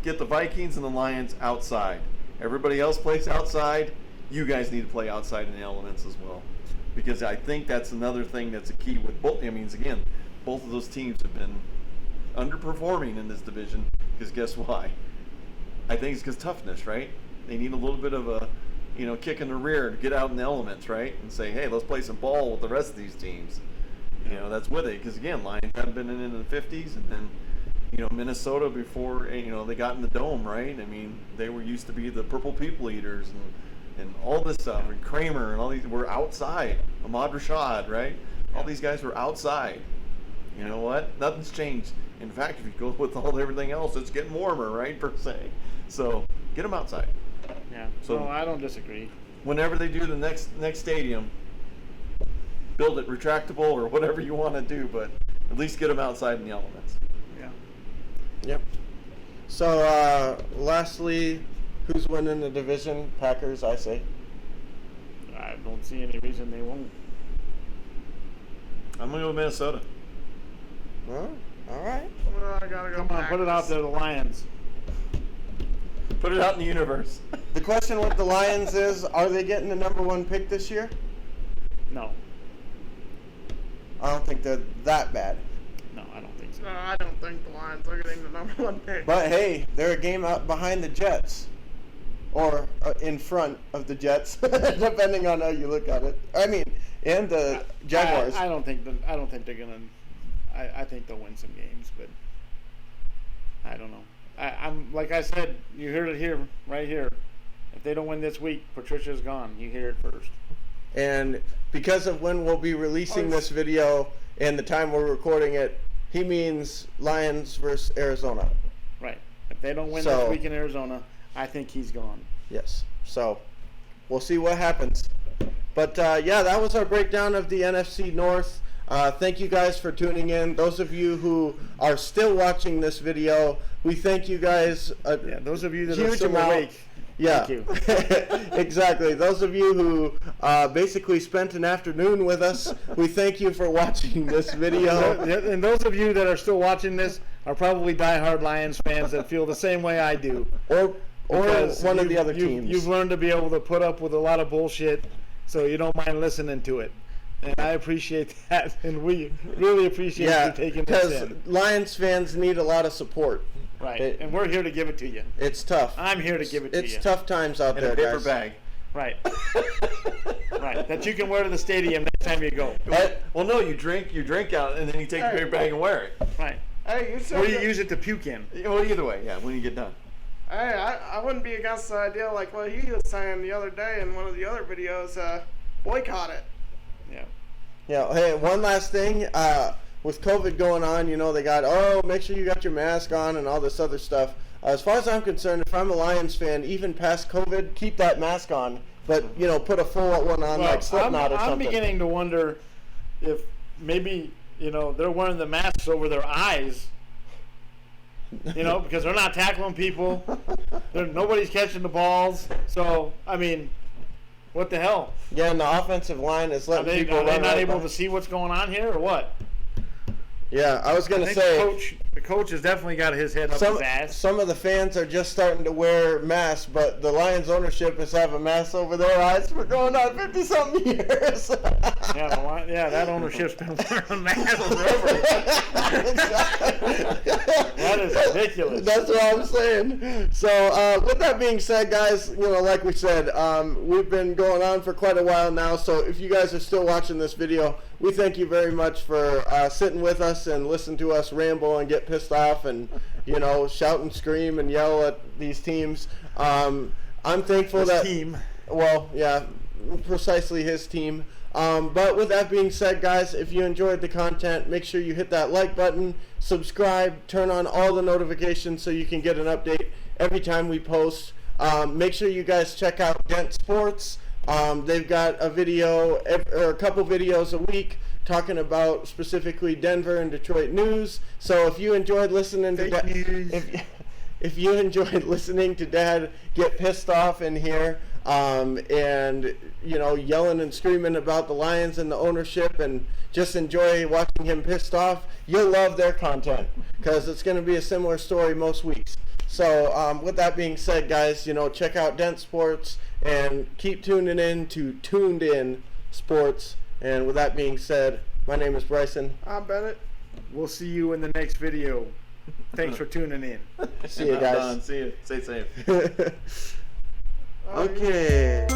Get the Vikings and the Lions outside. Everybody else plays outside. You guys need to play outside in the elements as well, because I think that's another thing that's a key with both. I mean, again, both of those teams have been underperforming in this division. Because guess why? I think it's because toughness, right? They need a little bit of a kick in the rear to get out in the elements, right? And say, hey, let's play some ball with the rest of these teams. That's with it. Because, again, Lions haven't been in the 50s. And then, Minnesota before, they got in the Dome, right? I mean, they were used to be the Purple People Eaters and all this stuff. And Kramer and all these were outside. Ahmad Rashad, right? All these guys were outside. You know what? Nothing's changed. In fact, if you go with everything else, it's getting warmer, right, per se. So, get them outside. Yeah. So no, I don't disagree. Whenever they do the next stadium, build it retractable or whatever you want to do, but at least get them outside in the elements. Yeah. Yep. So, lastly, who's winning the division? Packers, I say. I don't see any reason they won't. I'm going to go with Minnesota. Well, all right. I gotta go. Come on, put it out there, the Lions. Put it out in the universe. The question with the Lions is, are they getting the number one pick this year? No. I don't think they're that bad. No, I don't think so. No, I don't think the Lions are getting the number one pick. But hey, they're a game out behind the Jets, or in front of the Jets, depending on how you look at it. I mean, and the Jaguars. I don't think they're gonna. I think they'll win some games, but I don't know. I'm like I said, you heard it here, right here. If they don't win this week, Patricia's gone. You hear it first. And because of when we'll be releasing this video and the time we're recording it, he means Lions versus Arizona. Right. If they don't win this week in Arizona, I think he's gone. Yes. So we'll see what happens. But yeah, that was our breakdown of the NFC North. Thank you guys for tuning in. Those of you who are still watching this video, we thank you guys. Those of you that are still awake. Yeah, thank you. Exactly. Those of you who basically spent an afternoon with us, we thank you for watching this video. And those of you that are still watching this are probably diehard Lions fans that feel the same way I do. Or one of the other teams. You've learned to be able to put up with a lot of bullshit, so you don't mind listening to it. And I appreciate that, and we really appreciate Yeah, you taking this because in. Lions fans need a lot of support. Right, and we're here to give it to you. It's tough. I'm here to give it to It's you. tough times out In there, a paper guys. bag. Right. Right. That you can wear to the stadium next time you go. Well, no, you drink out, and then you take the paper bag and wear it. Right. Hey, you said Or you use it to puke in. Well, either way, yeah, when you get done. Hey, I wouldn't be against the idea like what he was saying the other day in one of the other videos. Boycott it. Yeah. Yeah. Hey, one last thing. With COVID going on, they got, make sure you got your mask on and all this other stuff. As far as I'm concerned, if I'm a Lions fan, even past COVID, keep that mask on. But, put a full one on like Slipknot or I'm something. beginning to wonder if maybe, they're wearing the masks over their eyes. Because they're not tackling people. Nobody's catching the balls. So, I mean, what the hell? Yeah, and the offensive line is letting people Are they run not right able by. to see what's going on here or what? Yeah, I was going I to think say. the coach has definitely got his head up his ass. Some of the fans are just starting to wear masks, but the Lions ownership is having masks over their eyes for going on 50-something years. That ownership's been wearing masks forever. That is ridiculous. That's what I'm saying. So, with that being said, guys, like we said, we've been going on for quite a while now. So, if you guys are still watching this video, we thank you very much for sitting with us and listen to us ramble and get pissed off and shout and scream and yell at these teams. I'm thankful that team. Well, yeah, precisely his team. But with that being said, guys, if you enjoyed the content, make sure you hit that like button, subscribe, turn on all the notifications so you can get an update every time we post. Make sure you guys check out DENT SPORTS. They've got a video or a couple videos a week talking about specifically Denver and Detroit news. So if you enjoyed listening to if you enjoyed listening to Dad get pissed off in here, and yelling and screaming about the Lions and the ownership, and just enjoy watching him pissed off, you'll love their content because it's going to be a similar story most weeks. So with that being said, guys, check out DENT SPORTS and keep tuning in to Tuned In Sports. And with that being said, my name is Bryson. I'm Bennett. We'll see you in the next video. Thanks for tuning in. See you guys. See you. Stay safe. Okay.